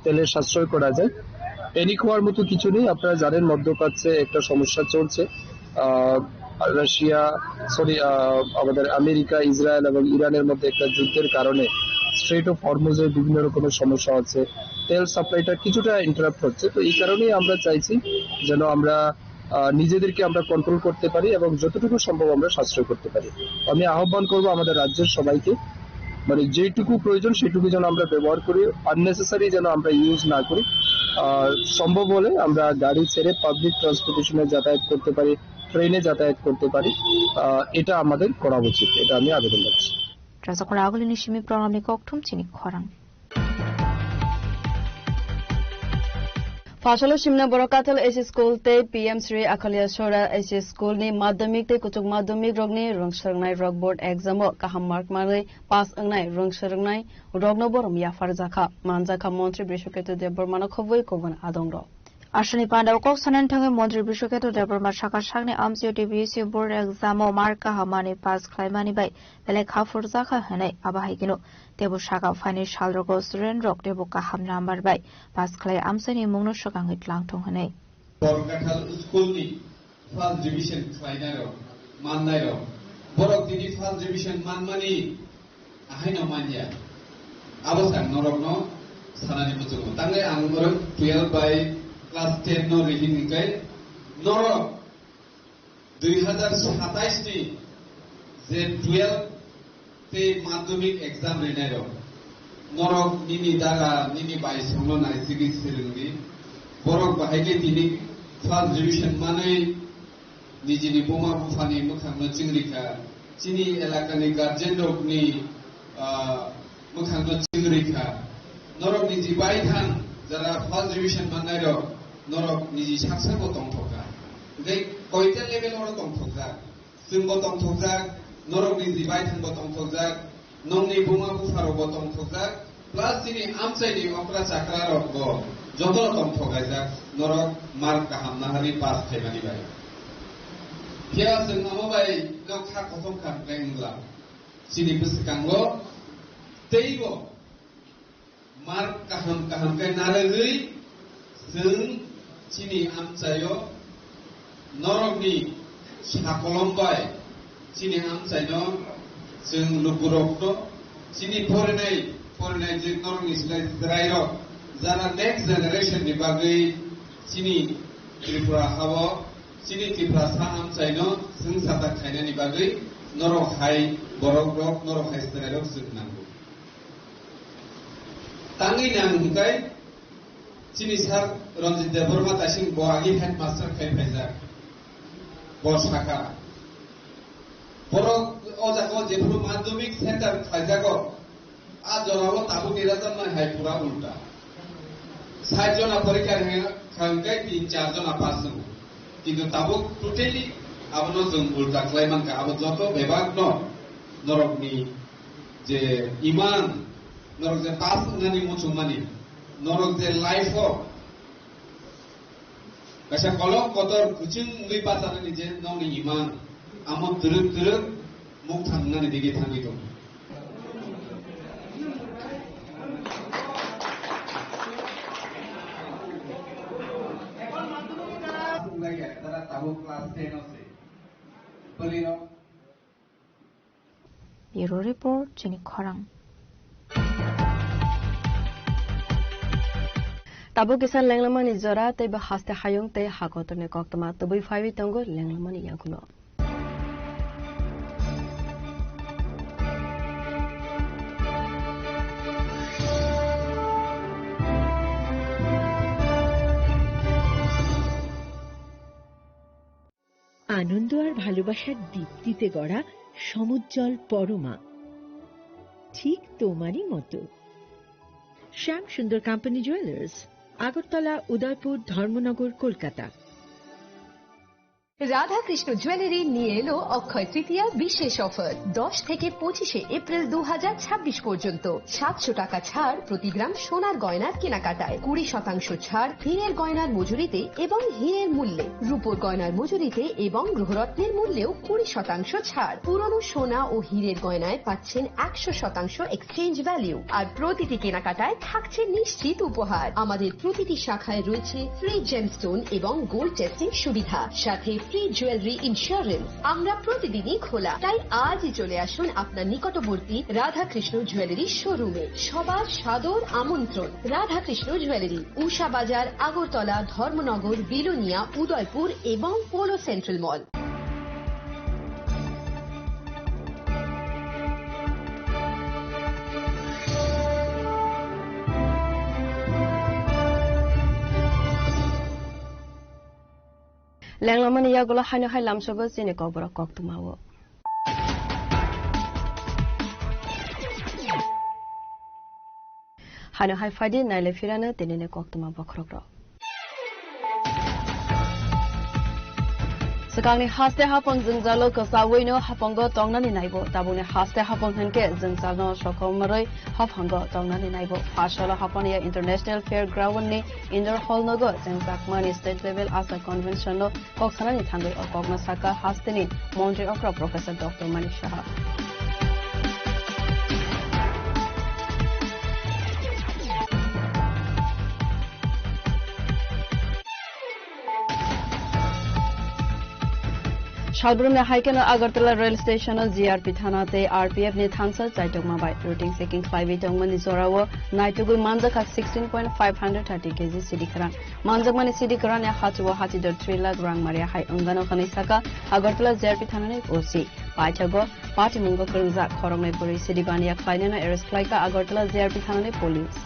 তেলের সাশ্রয় করা যায় প্যানিক হওয়ার মতো কিছু নেই আপনারা জানেন মধ্যপ্রাচ্যে একটা সমস্যা চলছে আমাদের আমেরিকা ইসরায়েল এবং ইরানের মধ্যে একটা যুদ্ধের কারণে স্ট্রেট অফ হরমুজে বিভিন্ন রকমের সমস্যা হচ্ছে তেল সাপ্লাইটা কিছুটা ইন্টারাপ্ট হচ্ছে তো এই কারণেই আমরা চাইছি যেন আমরা নিজেদেরকে আমরা কন্ট্রোল করতে পারি এবং যতটুকু সম্ভব আমরা সাশ্রয় করতে পারি আমি আহ্বান করব আমাদের রাজ্যের সবাইকে মানে যেটুকু প্রয়োজন সেটুকু যেন আমরা ব্যবহার করি আননেসেসারি যেন আমরা ইউজ না করি সম্ভব হলে আমরা গাড়ি ছেড়ে পাবলিক ট্রান্সপোর্টেশনে যাতায়াত করতে পারি ট্রেনে যাতায়াত করতে পারি এটা আমাদের করা উচিত এটা আমি আবেদন করছি Rajakor agolini simi Pranab ni koktum chini khorang Fasalo Shimna Borokatal AC School te PM Sri Akalia Shora AC School ni madhyamik te kuchuk madhyamik rogni rongsarangnai rog board exam o kaham mark mare pass angnai rongsarangnai rogno borom yafar zakha manjaka Montri Brishoketu Debormano khoboi kogon adongro Ashani Panda Kok Sanan Tangi Montri Brishoketu Deborma Shaka Shagni Amsio TBC board exam o marka hamani pass klaimani bai belek hafur zakha hanai abahigino Debu Shaka financial rogo student rock debu kaham number by pass clay amsani mungno shokang it lang tong hane. Borkatal school ni first division klainaro mannairo borok dini first division manmani ahaina manja abasang norokno sanani mutugo tangai angmorok 12 by class 10 no reading kai norok 2027 ni je 12 te madhyamik exam renero norok nini daga nini bai songno nai sigi sirungni borok bahai tini first division manai nijini boma bufani mukhangno chingrika chini elakani guardian rok ni mukhangno chingrika norok niji bai thang jara first division manai ro norok niji saksa bo tongthoka dei koita level ro tongthoka singbo tongthoka norok ni jibai thangbo tongthokjak nongni buma bufarobo tongthokjak plus chini amchaini okra chakra rokbo jotono tongthokajak norok mark kaham nahari pass themani bai kia sengamo bai nokha kosom kan plengla chini busikango teibo mark kaham kai naragui seng chini amchayo norokni sakolom bai Sini amsaino sing luburokno sini foreignai je norong islai drairo jara next generation ni bagai sini Tripura hawo sini Tripura sa amsaino sing sata khaina ni bagai norok hai borok rok norok hai drairo sirnango tangi nang kai sini sar Ranjit Deborma tasing boagi headmaster kai phaijak borsaka borok ojako jepuru madhyamik center khaijako a jorabo tabu nirajan na hai pura ulta 60 jona porikha khangkai 3-4 jona pass kintu tabu totally abono jong ulta klaiman ka abo joto bebag no norok ni je iman norok je pass ngani muchumani norok je life ho kasa kolok kotor kucing ngui pasana ni je noni iman amon turut muk thangna dige thangi dong Bureau report Jenny Khorang. Tabu kisan lenglamani zora te ba haste hayung te hakotone koktama tubui faiwi tongo lenglamani yakuno. আনন্দ আর ভালোবাসার দীপ্তিতে গড়া সমুজ্জ্বল পরমা ঠিক তোমারই মতো শ্যাম সুন্দর company jewellers Agartala Udaipur Dharmanagar Kolkata Radha Krishna jewellery নিয়ে এলো অক্ষয় তৃতীয়া বিশেষ offer 10 থেকে 25 এপ্রিল 2026 পর্যন্ত 700 টাকা ছাড় প্রতি গ্রাম সোনার গয়নার কেনাকাটায় 20% ছাড় হীরের গয়নার মজুরিতে এবং হীরের মূল্যে রূপোর গয়নার মজুরিতে এবং গ্রহরত্নের মূল্যেও 20% ছাড় পুরনো সোনা ও হীরের গয়নায় পাচ্ছেন 100% এক্সচেঞ্জ ভ্যালু আর প্রতিটি কেনাকাটায় থাকছে নিশ্চিত উপহার আমাদের প্রতিটি শাখায় রয়েছে ফ্রি জেমস্টোন এবং গোল্ড টেস্টিং সুবিধা সাথে ফ্রি জুয়েলারি ইন্স্যুরেন্স আমরা প্রতিদিনই খোলা তাই আজই চলে আসুন আপনার নিকটবর্তী রাধাকৃষ্ণ জুয়েলারি শোরুমে সবার সাদর আমন্ত্রণ রাধাকৃষ্ণ জুয়েলারি উষা বাজার আগরতলা ধর্মনগর বিলোনিয়া উদয়পুর এবং polo central mall Lenglamani yagola haino hai lamsogo jene kobra koktumawo. Haino hai fadi naile firana tenene koktuma bokrokro. Sekangni haste hapon jengzalo kasawino hapongo tongnani naibo tabuni haste hapon henke jengzalo shokomaroi hapongo tongnani naibo fashala haponiya International Fairground ni indoor hall nogo jengzakmani state level asa convention no koksanani thangoi okogna saka haste ni Montri okra Professor Dr. Manish Shah Shalburme Haikeno Agartala rail station GRP Thanate RPF ni Thansa Chaitokma by routine seeking 5 Tongmani Zorawo Naitugu Manjaka 16.530 kg Sidikaran Manjakmani Sidikaran ya Hatuwa Hatidor 3 lakh rang Maria Hai Ungano Kanisaka Agartala GRP Thanane OC Paitago Party Mungo Kurunza Korome Puri Sidibania Klainena Eres Klaika Agartala GRP Thanane Police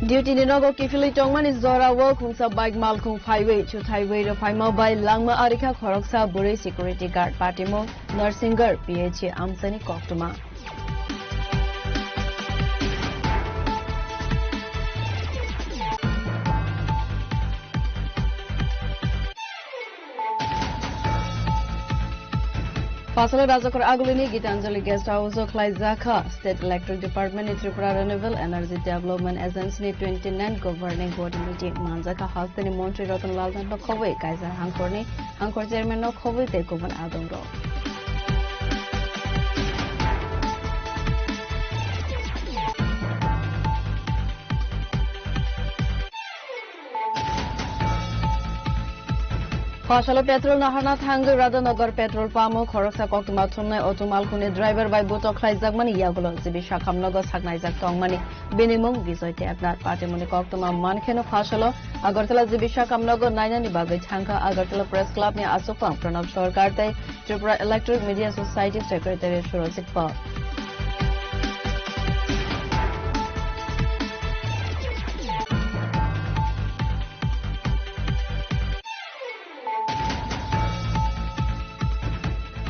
Duty ni nogo kifili tongman is zora wo kung sa bike mal kung highway to highway ro phai mobile langma arika khoroksa buri security guard party mo nursinger PH amsani koktuma Fasala Rajakor Agulini Gitanjali Guest House Klaizaka State Electric Department in Tripura Renewable Energy Development Agency 29 Governing Board Meeting Manjaka Hastani Montri Ratan Laldan no Khowai Kaiser Hankorni Hankor Chairman no Khowai Tekovan Adongro Fashala petrol nahana thangu Radhanagar petrol pamo khoroksa koktuma thumnai otomal khune driver by boto khlaijak mani yagulo jibi shakham nago saknaijak tongmani binimung bijoy te apnar party moni koktuma mankheno Fashala Agartala jibi shakham nago nainani bagai thangka Agartala press club ni asopang Pranab Sarkar tai Tripura Electric Media Society Secretary Surojit Paul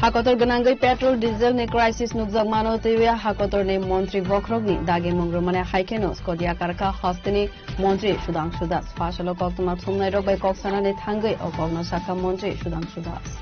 Hakotor ganangai petrol diesel ne crisis nukjak mano tewe hakotor ne Montri Vokrogni dage mongromane haikeno skodia karka hastini Montri Sudhanshu Das Fashala koktuma thumnai rok bai koksana ne thangai okogna saka Montri Sudhanshu Das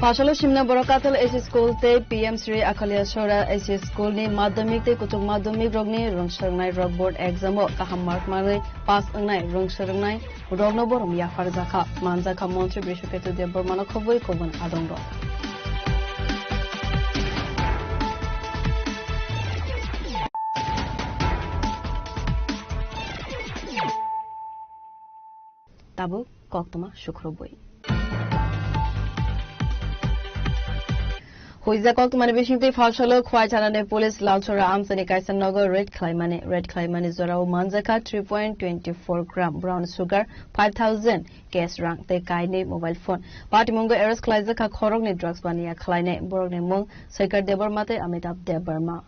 Fashala Shimna Borakatal AC School te PM Sri Akalia Shora AC School ni Madhyamik te Kutuk Madhyamik rogni Rungsharnai Rock Board exam o kaham mark mare pass angnai Rungsharnai rogno borom ya farzaka manjaka Montri Brishoketu de Bormano Khoboi Koban Adongro Tabu Koktuma Shukroboi Huiza Koktuma Bishinte Fashala Khwaichanane Police Lalchora Amsani Kaisan Nagar Red Claimani Zorao Manjaka 3.24 gram brown sugar 5,000 gas rank te kaine mobile phone Party Mungo Eres Klaizaka Khorogni drugs bania Klaine Borogne Mung Saikar Debarmate Amitabh Debarma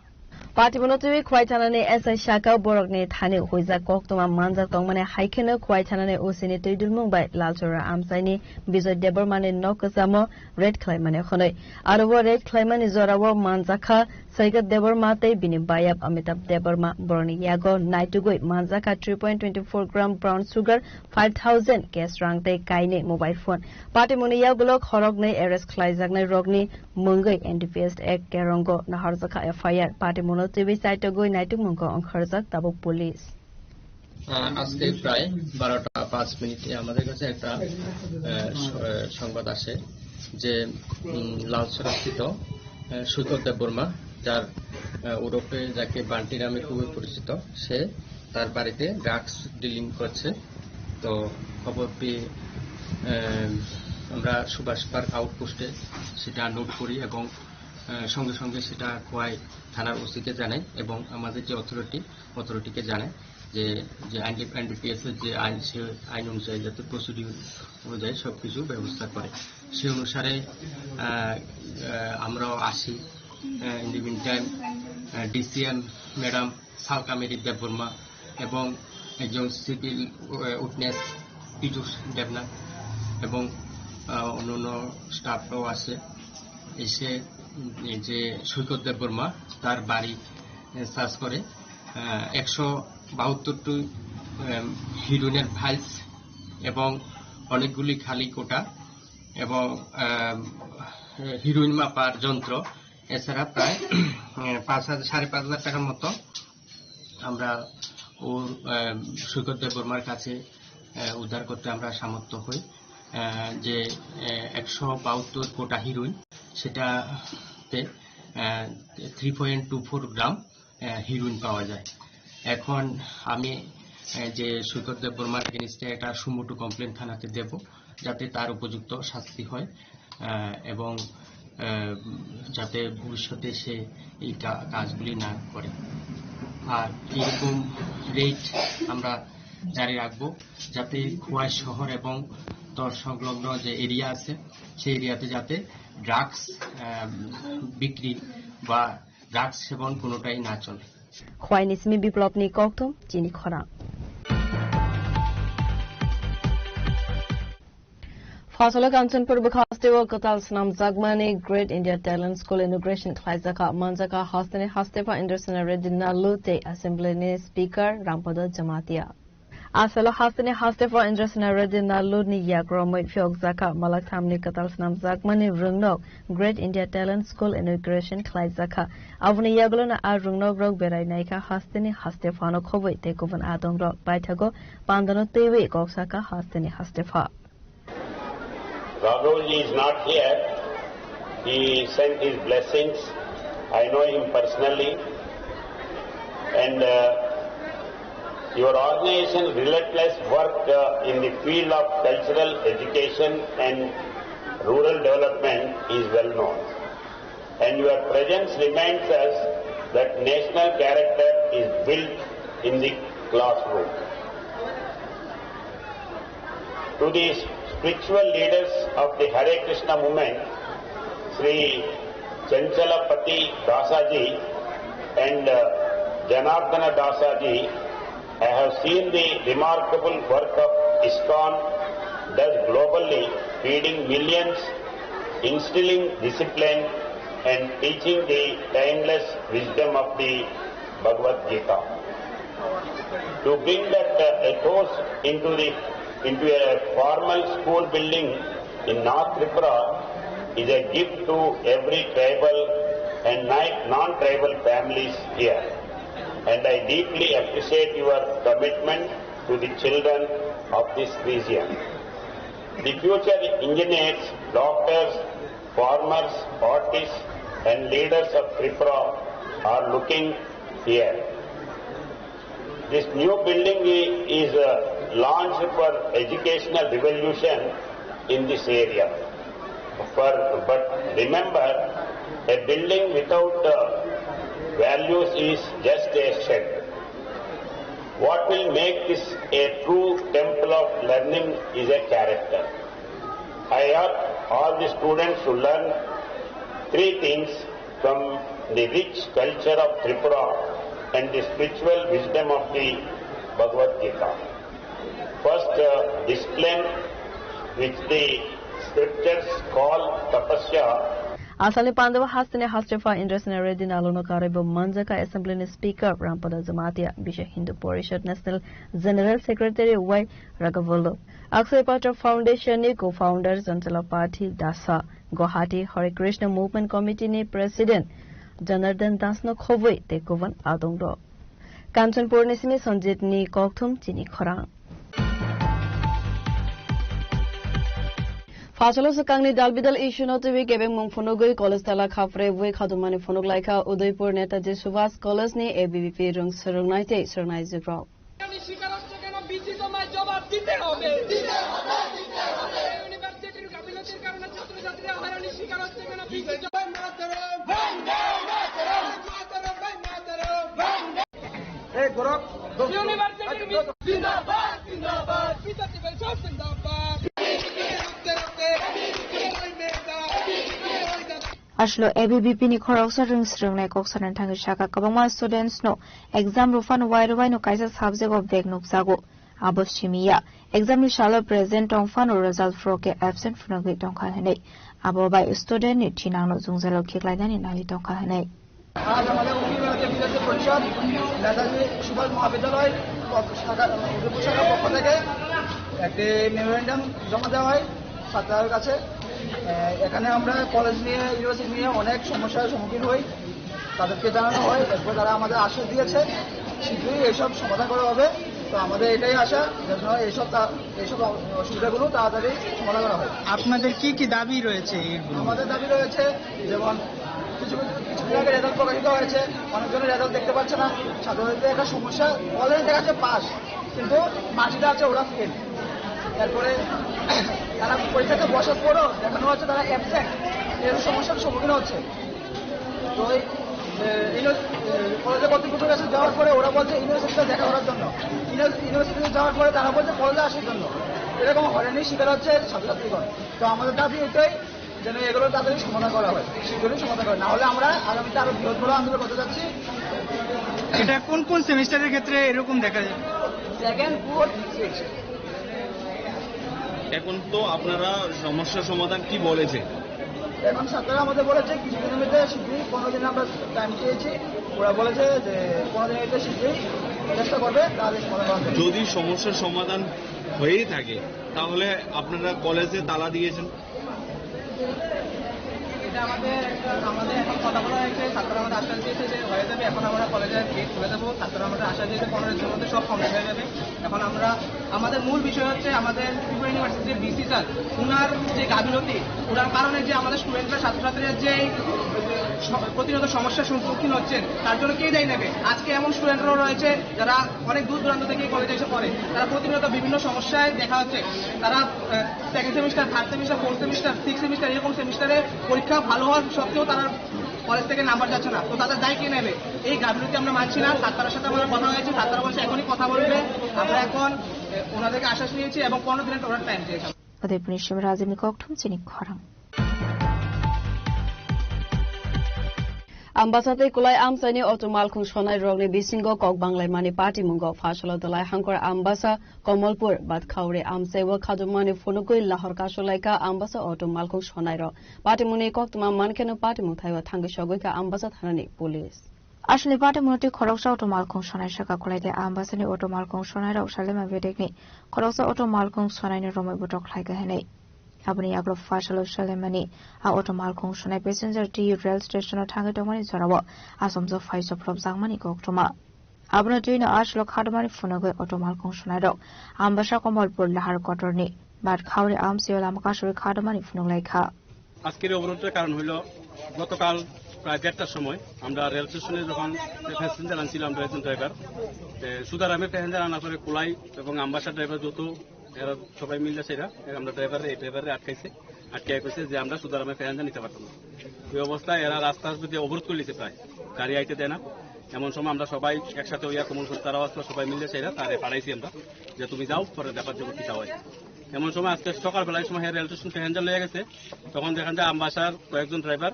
Party Monotivi Khwaichanane SI Shaka Borogne Thane Huiza Koktuma Manjak Tongmane Haikeno Khwaichanane Usini Tudulmung by Lalchora Amsani Bijoy Debarmane Nokasamo Red Claimane Khonoi Arobo Red Claimani Zorawo Manjaka Saikar Debarmate Binibayab Amitabh Debarma Boroni Yago Naitugoi Manjaka 3.24 gram brown sugar 5,000 gas rank te kaine mobile phone Party Muniya Bulok Horogne Eres Klaizagne Rogni Mungai NDPS Act Kerongo Naharzaka FIR Party Mono TV site goi Naituk Mungo Angkharzak Tabuk Police আজকে প্রায় 12টা 5 মিনিটে আমাদের কাছে একটা সংবাদ আসে যে লালসরাস্থিত সুতর দেববর্মা যার ওরফে যাকে বান্টি নামে খুবই পরিচিত সে তার বাড়িতে ড্রাগস ডিলিং করছে তো খবর পেয়ে আমরা সুভাষ পার্ক আউটপোস্টে সেটা নোট করি এবং সঙ্গে সঙ্গে সেটা খোয়াই থানার ওসিকে জানাই এবং আমাদের যে অথরিটিকে জানাই যে এনডিপিএস এর যে আইন সে আইন অনুযায়ী যাতে প্রসিডিউর অনুযায়ী সবকিছু ব্যবস্থা করে সেই অনুসারে আমরাও আসি in the mean time DCM madam Salkameri Debbarma এবং একজন সিভিল উইটনেস পীযুষ দেবনাথ এবং অন্যান্য স্টাফরাও আসে, এসে যে সৈকত দেববর্মা তার বাড়ি সার্চ করে 172টি হিরোইনের ভাইলস এবং অনেকগুলি খালি কোটা এবং হিরোইন মাপার যন্ত্র, এছাড়া প্রায় 5,000 টাকার মতো আমরা ওর সৈকত দেববর্মার কাছে উদ্ধার করতে আমরা সামর্থ্য হই। যে 172 কোটা হিরোইন, সেটাতে 3.24 গ্রাম হিরোইন পাওয়া যায়। এখন আমি যে সৈকত দেববর্মার এগেইনস্টে একটা সুমোটো কমপ্লেন থানাতে দেব, যাতে তার উপযুক্ত শাস্তি হয় এবং যাতে ভবিষ্যতে সে এই কাজগুলি না করে। আর এরকম রেট আমরা জারি রাখবো, যাতে খোয়াই শহর এবং তর সংলগ্ন যে এরিয়া আছে সেই এরিয়াতে যাতে ড্রাগস বিক্রি বা ড্রাগস সেবন কোনোটাই না চলে। খোয়াই নিসমি বিপ্লবনি কক্তম চিনি খরা Fasala Kanchanpur Bukhastewa Katal Snam Zagmani Great India Talent School Inauguration Klaizaka Manjaka Hastane Hastefa Anderson Redina Lute Assembly Speaker Rampada Jamatia. Asala Hastane Hastefa Anderson Redina Ludni Yagromoy Fyogzaka Malak Tamni Katal Snam Zagmani Rungnok Great India Talent School Inauguration Klaizaka Avni Yaglona A Rungnok Rog Berai Naika Hastane Hastefano Kovoy Tekovan Adong Rog Baitago Pandano Tewe Goksaka Hastane Hastefa. Raghavji is not here. He sent his blessings. I know him personally. And your organization's relentless work in the field of cultural education and rural development is well known. And your presence reminds us that national character is built in the classroom. To these spiritual leaders of the Hare Krishna movement, Sri Chanchalapati Dasaji and Janardana Dasaji, I have seen the remarkable work of ISKCON does globally, feeding millions, instilling discipline and teaching the timeless wisdom of the Bhagavad Gita. To bring that ethos into a formal school building in North Tripura is a gift to every tribal and non-tribal families here. And I deeply appreciate your commitment to the children of this region. The future engineers, doctors, farmers, artists and leaders of Tripura are looking here. This new building is launched for educational revolution in this area. But remember, a building without values is just a shed. What will make this a true temple of learning is a character. I urge all the students to learn 3 things from the rich culture of Tripura and the spiritual wisdom of the Bhagavad Gita. First, discipline, which the scriptures call tapasya. Asali Pandava Hastane Hastefa Indrasana Redin Alono Karebo Manjaka Assembly Speaker Rampada Jamatia Bisha Hindu Porishad National General Secretary Y. Raghavolo Akshay Patra Foundation ni co-founder Jantala Party Dasa Guwahati Hare Krishna Movement Committee ni President Janardan Dasno Khoboi Tekovan Adongro Kanchanpur Nisimi Sanjit ni Kokthum Chini Khorang Fasalo Sakangni Dalbidal issue not to be giving Mungfunogui, Kolestala Khafre, Wui Kadumani Funoglaika, Udaipur Netaji Subhas College ni ABVP Rung Serunite, Serunite Group. Ashlo ABBP ni khoroksa ringsrung nai koksanan thangi shaka kabangma students no exam rufan wairwai no kaisa subject of dek nuksago abo shimiya exam ni shalo present on fan or result froke absent phunagi tongkha hanei abo bai student ni thinang no jungzalo khiklai ni nahi tongkha hanei আজ আমাদের উকিলবাড়িতে বিদ্যার্থী পরিষদ নেতাজি সুভাষ মহাবিদ্যালয় শাখার পক্ষ থেকে একটি memorandum জমা দেওয়া হয় ছাত্রদের কাছে। এখানে আমরা কলেজ নিয়ে ইউনিভার্সিটি নিয়ে অনেক সমস্যার সম্মুখীন হই, তাদেরকে জানানো হয়, এরপর তারা আমাদের আশ্বাস দিয়েছে শীঘ্রই এইসব সমাধান করা হবে। তো আমাদের এটাই আশা যেন এইসব অসুবিধাগুলো তাড়াতাড়ি সমাধান করা হয়। আপনাদের কি কি দাবি রয়েছে? আমাদের দাবি রয়েছে যেমন কিছুদিন আগে রেজাল্ট প্রকাশিত হয়েছে, অনেকজনের রেজাল্ট দেখতে পাচ্ছে না, ছাত্রছাত্রীদের একটা সমস্যা, কলেজ দেখা যাচ্ছে পাস কিন্তু মার্কশিটে আছে ওরা ফেল। তারপরে তারা পরীক্ষাতে বসার পরও দেখানো হচ্ছে তারা অ্যাবসেন্ট, এর সমস্যার সম্মুখীন হচ্ছে। তো কলেজে কর্তৃপক্ষের কাছে যাওয়ার পরে ওরা বলছে ইউনিভার্সিটিতে দেখা করার জন্য, ইউনিভার্সিটিতে যাওয়ার পরে তারা বলছে কলেজে আসার জন্য। এরকম হয়রানির শিকার হচ্ছে ছাত্রছাত্রীগণ। তো আমাদের দাবি এটাই যেন এগুলো তাড়াতাড়ি সমাধান করা হয়, শীঘ্রই সমাধান করা, না হলে আমরা আগামীতে আরো বৃহত্তর আন্দোলন করতে যাচ্ছি। এটা কোন কোন সেমিস্টারের ক্ষেত্রে এরকম দেখা যায়? Second, fourth, six. এখন তো আপনারা সমস্যার সমাধান কি বলেছে? এখন ছাত্ররা আমাদের বলেছে কিছুদিনের মধ্যে শীঘ্রই 15 দিন আমরা টাইম চেয়েছি, ওরা বলেছে যে 15 দিনের মধ্যে শীঘ্রই চেষ্টা করবে তাহলে সমাধান করা হবে। যদি সমস্যার সমাধান হয়েই থাকে তাহলে আপনারা কলেজে তালা দিয়েছেন? এটা আমাদের এখন কথা বলা হয়েছে, ছাত্ররা আমাদের আশ্বাস দিয়েছে যে হয়ে যাবে। এখন আমরা কলেজের গেট খুলে দেবো, ছাত্ররা আমাদের আশ্বাস দিয়েছে 15 দিনের মধ্যে সব কমপ্লিট হয়ে যাবে। এখন আমাদের মূল বিষয় হচ্ছে আমাদের ত্রিপুরা ইউনিভার্সিটির বিসি স্যার উনার যে গাফিলতি, ওনার কারণে যে আমাদের স্টুডেন্টরা ছাত্রছাত্রীরা যে প্রতিনিয়ত সমস্যার সম্মুখীন হচ্ছেন তার জন্য কে দায়ী নেবে? আজকে এমন স্টুডেন্টরাও রয়েছে যারা অনেক দূর দূরান্ত থেকে কলেজে এসে পড়ে, তারা প্রতিনিয়ত বিভিন্ন সমস্যায় দেখা হচ্ছে। তারা second semester, third semester, fourth semester, six semester এরকম সেমিস্টারে পরীক্ষা ভালো হওয়ার সত্ত্বেও তারা কলেজ থেকে নাম্বার যাচ্ছে না। তো তাদের দায় কে নেবে? এই গাফিলতি আমরা মানছি না। ছাত্রদের সাথে আমাদের কথা হয়েছে, ছাত্ররা বলছে এখনই কথা বলবে। আমরা এখন ওনাদেরকে আশ্বাস নিয়েছি এবং 15 দিনের ওনার টাইম চেয়েছি। 어대분이심 라즈미 걱tum 지니 커랑 Ambassador Kulai Amsani Otomal Khungshonai Rogni Bisingo Kok Banglai Mani Party Mungo Fashalo Dalai Hankor Ambasa Komalpur Bat Khaure Amsewa Khadumani Funukui Lahor Kasholaika Ambasa Otomal Khungshonai Ro Party Muni Kok Tuma Mankeno Party Muthaiwa Thangishogoika Ambasa Thanani Police Ashli Party Muti Koroksa Otomal Khungshonai Shaka Kulaide Ambasani Otomal Khungshonai Ro Shalema Vedekni Koroksa Otomal Khungshonai Romai Butok Laika Hene Abni Aglo Fashalo Shalemani, a Otomal Khungshonai passenger T rail station of Tangatomani Sarawa, Asomzo Faiso Prop Zangmani Koktoma. Abno Dina Ashlo Kadamani Funago Otomal Khungshonai, Ambasha Komalpur Lahar Kotorni, but Kauri Amsio Lamakashu Kadamani Funulaika. আজকের অবরোধের কারণ হইল গতকাল প্রায় 1:30টার সময় আমরা rail স্টেশনে যখন প্যাসেঞ্জার আনছিলাম একজন ড্রাইভার সুদারামে প্যাসেঞ্জার আনা করে কুলাই এবং আম্বাসা ড্রাইভার যত এরা সবাই মিলে সেরা আমরা ড্রাইভারে আটকে কইছে যে আমরা সুদারামে প্যাসেঞ্জার নিতে পারতাম না। এই অবস্থায় এরা রাস্তা যদি অবরোধ করে লিছে প্রায় গাড়ি আইতে দেয় না। এমন সময় আমরা সবাই একসাথে হইয়া কমল তারা সবাই মিলে সেরা তারে পাঠাইছি আমরা যে তুমি যাও পরে ব্যাপার জগৎ কি হয়। এমন সময় আজকে সকালবেলায় সময় রেল স্টেশন প্যাসেঞ্জার লেগে গেছে, তখন দেখেন যে আম্বাসার কয়েকজন ড্রাইভার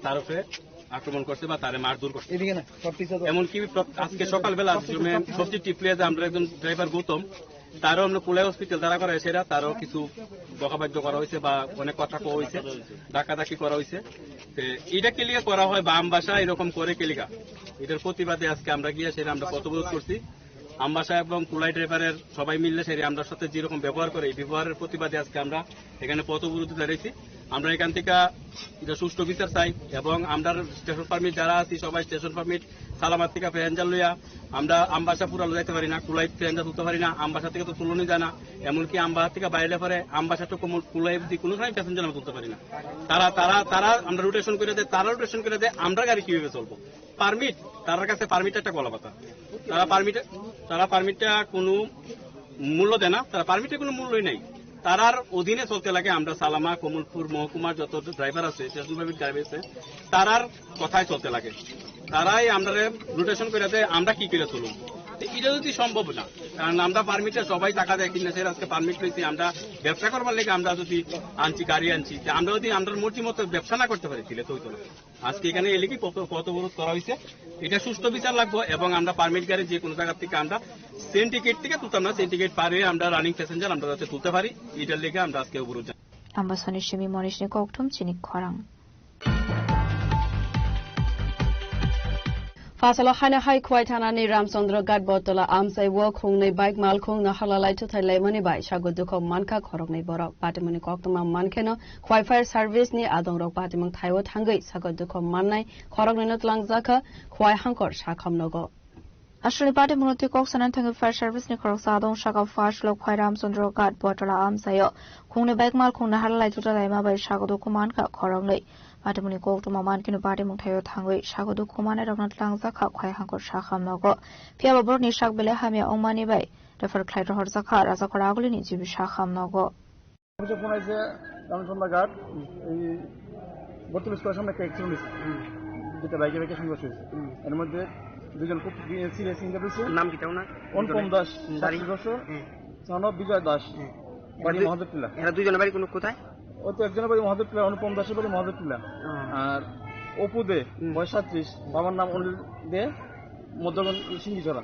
তার উপরে আক্রমণ করছে বা তারে মারধর করছে। এমনকি আজকে সকালবেলা সবজি টিপলে যে আমরা একজন ড্রাইভার গৌতম তারও আমরা কুলাই হসপিটাল দ্বারা করা হয়েছে, তারও কিছু বকাবাদ্য করা হয়েছে বা অনেক কথা কোয়া হয়েছে, ডাকাডাকি করা হয়েছে। এটা কেলিকা করা হয় বা আমবাসা এরকম করে কেলিকা, এটার প্রতিবাদে আজকে আমরা গিয়ে সেটা আমরা পথবরোধ করছি। আমবাসা এবং কুলাই ড্রাইভারের সবাই মিললে সেটা আমরা সাথে যেরকম ব্যবহার করে এই ব্যবহারের প্রতিবাদে আজকে আমরা এখানে পথবরোধে দাঁড়িয়েছি। আমরা এখান থেকে সুষ্ঠু বিচার চাই এবং আমরা স্টেশন পারমিট যারা আছি সবাই স্টেশন পারমিট সালামার থেকে প্যাসেঞ্জার লইয়া আমরা আমবাসা পুরা যাইতে পারি না, কুলাই প্যাসেঞ্জার তুলতে পারি না, আমবাসা থেকে তো তুলনি যায় না। এমনকি আমবাসা থেকে বাইরে পরে আমবাসা তো কুলাই কোনো সময় প্যাসেঞ্জার আমরা তুলতে পারি না। তারা আমরা রোটেশন করে দেয়, আমরা গাড়ি কিভাবে চলবো? পারমিট তার কাছে পারমিট একটা গলা পাতা, তারা পারমিটটা কোনো মূল্য দেয় না, তারা পারমিটের কোনো মূল্যই নাই, তারার অধীনে চলতে লাগে। আমরা সালামা কমলপুর মহকুমার যত ড্রাইভার আছে স্টেশন পারমিট ড্রাইভার আছে তারার কথাই চলতে লাগে, তারাই আমরা রোটেশন করে দেয়, আমরা কি করে চলুন। এটা যদি সম্ভব না, কারণ আমরা পারমিটে সবাই টাকা দেয় কিনা স্যার, আজকে পারমিট পেয়েছি আমরা ব্যবসা করবার লেগে আমরা যদি আনছি গাড়ি আনছি, আমরা যদি আমরা মর্জি মতো ব্যবসা না করতে পারি তাহলে তো হইতো না। আজকে এখানে এলে কি কত অবরোধ করা হয়েছে, এটা সুস্থ বিচার লাগবে এবং আমরা পারমিট গাড়ি যে কোনো জায়গা থেকে আমরা সেন্টিকেট থেকে তুলতাম না, সেন্টিকেট পারে আমরা রানিং প্যাসেঞ্জার আমরা যাতে তুলতে পারি, এটার লেগে আমরা আজকে অবরোধ। আমবাসনি সিমি মনিশনি ককথুম চিনি খরাং Fasala Hana Hai Kwaitana Ramchandra Ghat Botola Amsai Wo Khung Nei Bike Mal Khung Na Halalai to Thai Mani Bai Shago Dukho Manka Khorok Nei Borok Patimani Koktama Mankeno Kwai Fire Service Ni Adong Rok Patimang Thaiwo Thangai Shago Dukho Manai Khorok Nei Natlang Zaka Kwai Hankor Shakham Nogo Ashli Party Munoti Koksanan Thangai Fire Service Ni Khorok Sadong Shaka Fash Lok Kwai Ramchandra Ghat Botola Amsayo Khung Nei Bike Mal Khung Na Halalai to Thai Bai Shago Dukho Manka Khorok Nei Patimani Koktama Mankeno Patimang Thaiwo Thangai Shago Dukho Manai Rok Natlang Zaka Kwai Hankor Shakham Nogo Pia Babor Ni Shak Bele Hamia Ongmani Bai Refer Khlaidor Horzaka Raza Koraguli Ni Jibi Shakham Nogo অফিসে phone আছে রামচন্দ্র ঘাট এই 42 square সামনে একটা accident হয়েছে, যেটা বাইকে সংঘর্ষ হয়েছে। এর মধ্যে দুজন খুব সিরিয়াস ইনজুরি হয়েছে। নাম কি তাও না? অনুপম দাস, 40 বছর, সনব বিজয় দাস, বাড়ি মহাদেবটিলা। এরা দুজনের বাড়ি কোথায়? ও তো একজনের বাড়ি মহাদেবটিলা, অনুপম দাসের বাড়ি মহাদেবটিলা। আর অপু দে বয়স 37, বাবার নাম অনিল দে, মধ্যগণ সিঙ্গিচড়া।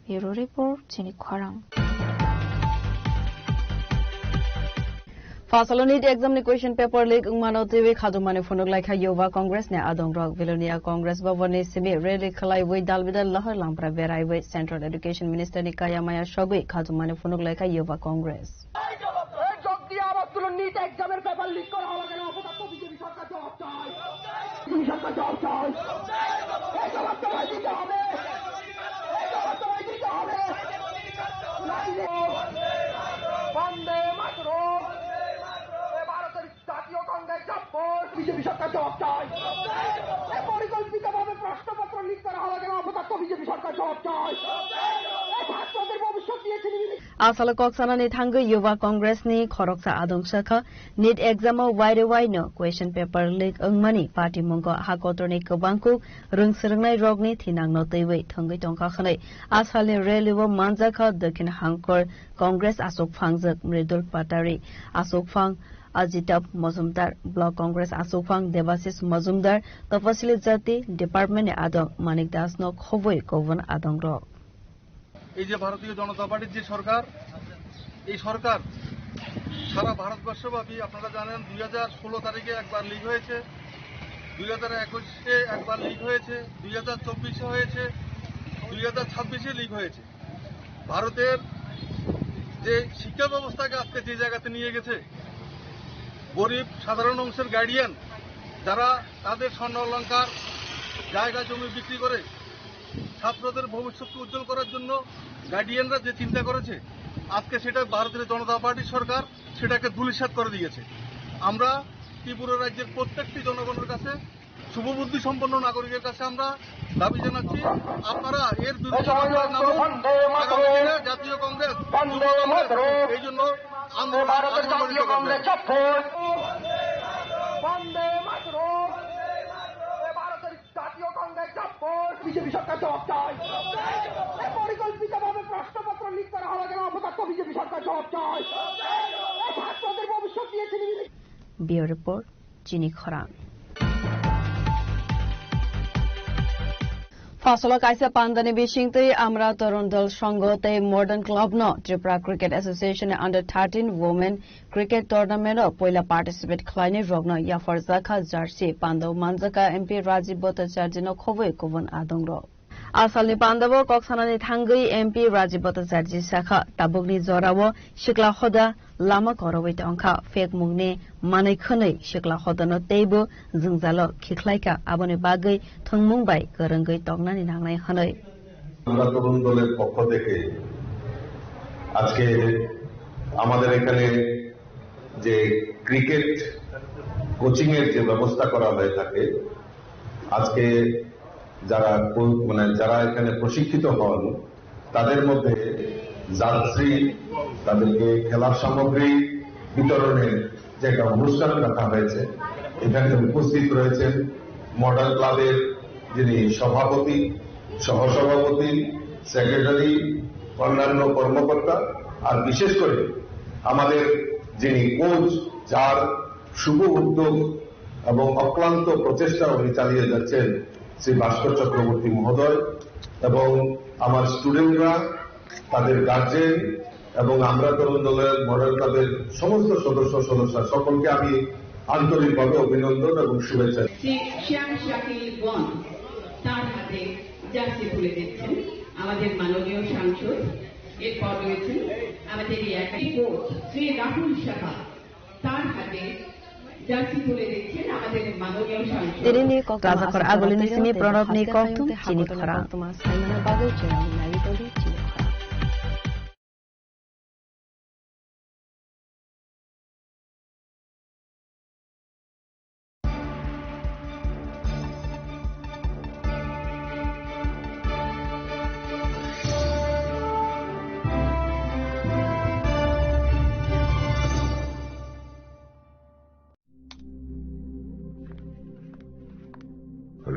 ব্যুরো রিপোর্ট চিনি খরাং Fasalonid exam ni question paper leak mano tewe khadumane phonok laikha Yuva Congress ne adong rok Vilonia Congress bhavani simi rally khalai wei dalbidal lahar lampra berai wei Central Education Minister ni Kaya Maya Shogui khadumane phonok laikha Yuva Congress NEET exam-এর paper leak করা হলো কেন? অপদার্থ BJP সরকার জবাব চায়। BJP সরকার জবাব চায়। এই জবাব তো ভাই দিতে হবে। এই জবাব তো ভাই দিতে হবে। বন্দে মাতরম। ভারতের জাতীয় কংগ্রেস জব্বর। বিজেপি সরকার জবাব চায়। পরিকল্পিতভাবে প্রশ্নপত্র লিক করা হলো কেন? অপদার্থ বিজেপি সরকার জবাব চায়। ছাত্রদের ভবিষ্যৎ দিয়েছিল Asala Koksana ni Thanga Yuva Congress ni Khoroksa Adong Shakha NEET exam wai no question paper leak angmani party mongko hakotor ni kabangku rungsrangnai rogni thinang no teiwei thangai tongkha khanai asali reliwo manjakha dakhin hangkor Congress Asok Phangjak Mridul Patari Asok Phang Ajitap Mazumdar Block Congress Asok Phang Devasis Mazumdar Tapasili Jati Department Adong Manik Das no khoboi kovan Adong ro এই যে ভারতীয় জনতা পার্টির যে সরকার, এই সরকার সারা ভারতবর্ষব্যাপী আপনারা জানেন 2016 তারিখে একবার লিক হয়েছে, 2021-এ একবার লিক হয়েছে, 2024-এ হয়েছে, 2026-এ লিক হয়েছে। ভারতের যে শিক্ষা ব্যবস্থাকে আজকে যে জায়গাতে নিয়ে গেছে, গরিব সাধারণ অংশের গার্ডিয়ান যারা তাদের স্বর্ণ অলংকার জায়গা জমি বিক্রি করে ছাত্রদের ভবিষ্যৎকে উজ্জ্বল করার জন্য গার্ডিয়ানরা যে চিন্তা করেছে, আজকে সেটা ভারতের জনতা পার্টির সরকার সেটাকে ধূলিসাৎ করে দিয়েছে। আমরা ত্রিপুরা রাজ্যের প্রত্যেকটি জনগণের কাছে, শুভবুদ্ধি সম্পন্ন নাগরিকের কাছে আমরা দাবি জানাচ্ছি, আপনারা এর বিরুদ্ধে জাতীয় কংগ্রেস এই জন্য আন্দোলন বিজেপি সরকার জবাব চায়। পরিকল্পিতভাবে প্রশ্নপত্র লিক করা হলো কেন? অপদার্থ বিজেপি সরকার জবাব চায়। ছাত্রদের ভবিষ্যৎ দিয়েছিল। Bureau Report Chini Khorang Fasala Kaisa Pandani Bishingte Amra Torondal Shangote Modern Club no Tripura Cricket Association Under 13 Women Cricket Tournament Poila Participate Kleine Rogno Yafar Zakha Jarsi Pando Manzaka MP Rajiv Bhattacharya no Khoboi Kovan Adongro Asalni Pandavo Koksanani Thangai MP Rajiv Bhattacharya Sakha Tabugni Zorawo Shikla Khoda Lama Korowit Angkha Fake Mungni Manai Khonai Shikla Khoda no Teibo Zungzalo Khiklaika Abone Bagai Thongmungbai Karangai Tognani Nangnai Hanai আমরা তরুণ দলের পক্ষ থেকে আজকে আমাদের এখানে যে cricket coaching এর যে ব্যবস্থা করা হয়ে থাকে, আজকে যারা এখানে প্রশিক্ষিত হন তাদের মধ্যে যাত্রী তাদেরকে খেলার সামগ্রী বিতরণের যে একটা অনুষ্ঠান রাখা হয়েছে। এখানে উপস্থিত রয়েছেন মডার্ন ক্লাবের যিনি সভাপতি, সহসভাপতি সেক্রেটারি, অন্যান্য কর্মকর্তা, আর বিশেষ করে আমাদের যিনি কোচ, যার শুভ উদ্যোগ এবং অক্লান্ত প্রচেষ্টা উনি চালিয়ে যাচ্ছেন, শ্রী ভাস্কর চক্রবর্তী মহোদয়, এবং আমার স্টুডেন্টরা, তাদের গার্জেন এবং আমরা তরুণ দলের মডেল ক্লাবের সমস্ত সদস্য সকলকে আমি আন্তরিকভাবে অভিনন্দন এবং শুভেচ্ছা। শ্রী শ্যাম শাকিল ওয়ান তার হাতে জার্সি তুলে দিচ্ছেন আমাদের মাননীয় সাংসদ। এরপর রয়েছেন আমাদের একাডেমি কোচ শ্রী রাহুল সাহা, তার হাতে জার্সি তুলে দিচ্ছেন আমাদের মাননীয় সাংসদ। Razakor agulini sini prorab ni kohtum chini khara. Thomas Simon Bagel Chairman Naritory Chini.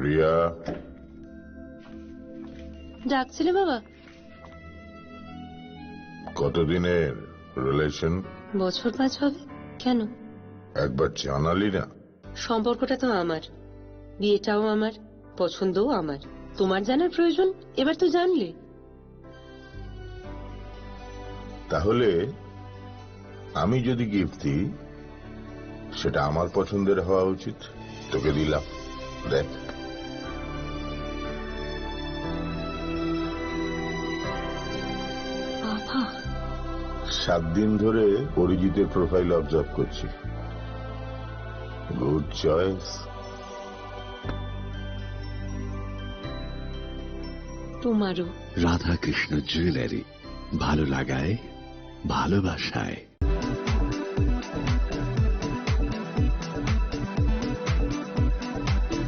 Riya, ডাকছিলে বাবা? কতদিনের রিলেশন? বছর 5 হবে। কেন? একবার জানালি না? সম্পর্কটা তো আমার, বিয়েটাও আমার, পছন্দও আমার। তোমার জানার প্রয়োজন এবার তো জানলে। তাহলে আমি যদি গিফট দিই সেটা আমার পছন্দের হওয়া উচিত। তোকে দিলাম, দেখ। বাবা, 7 দিন ধরে অরিজিতের প্রোফাইল অবজার্ভ করছি। Good choice. তোমারও। রাধা কৃষ্ণ জুয়েলারি, ভালো লাগায় ভালোবাসায়।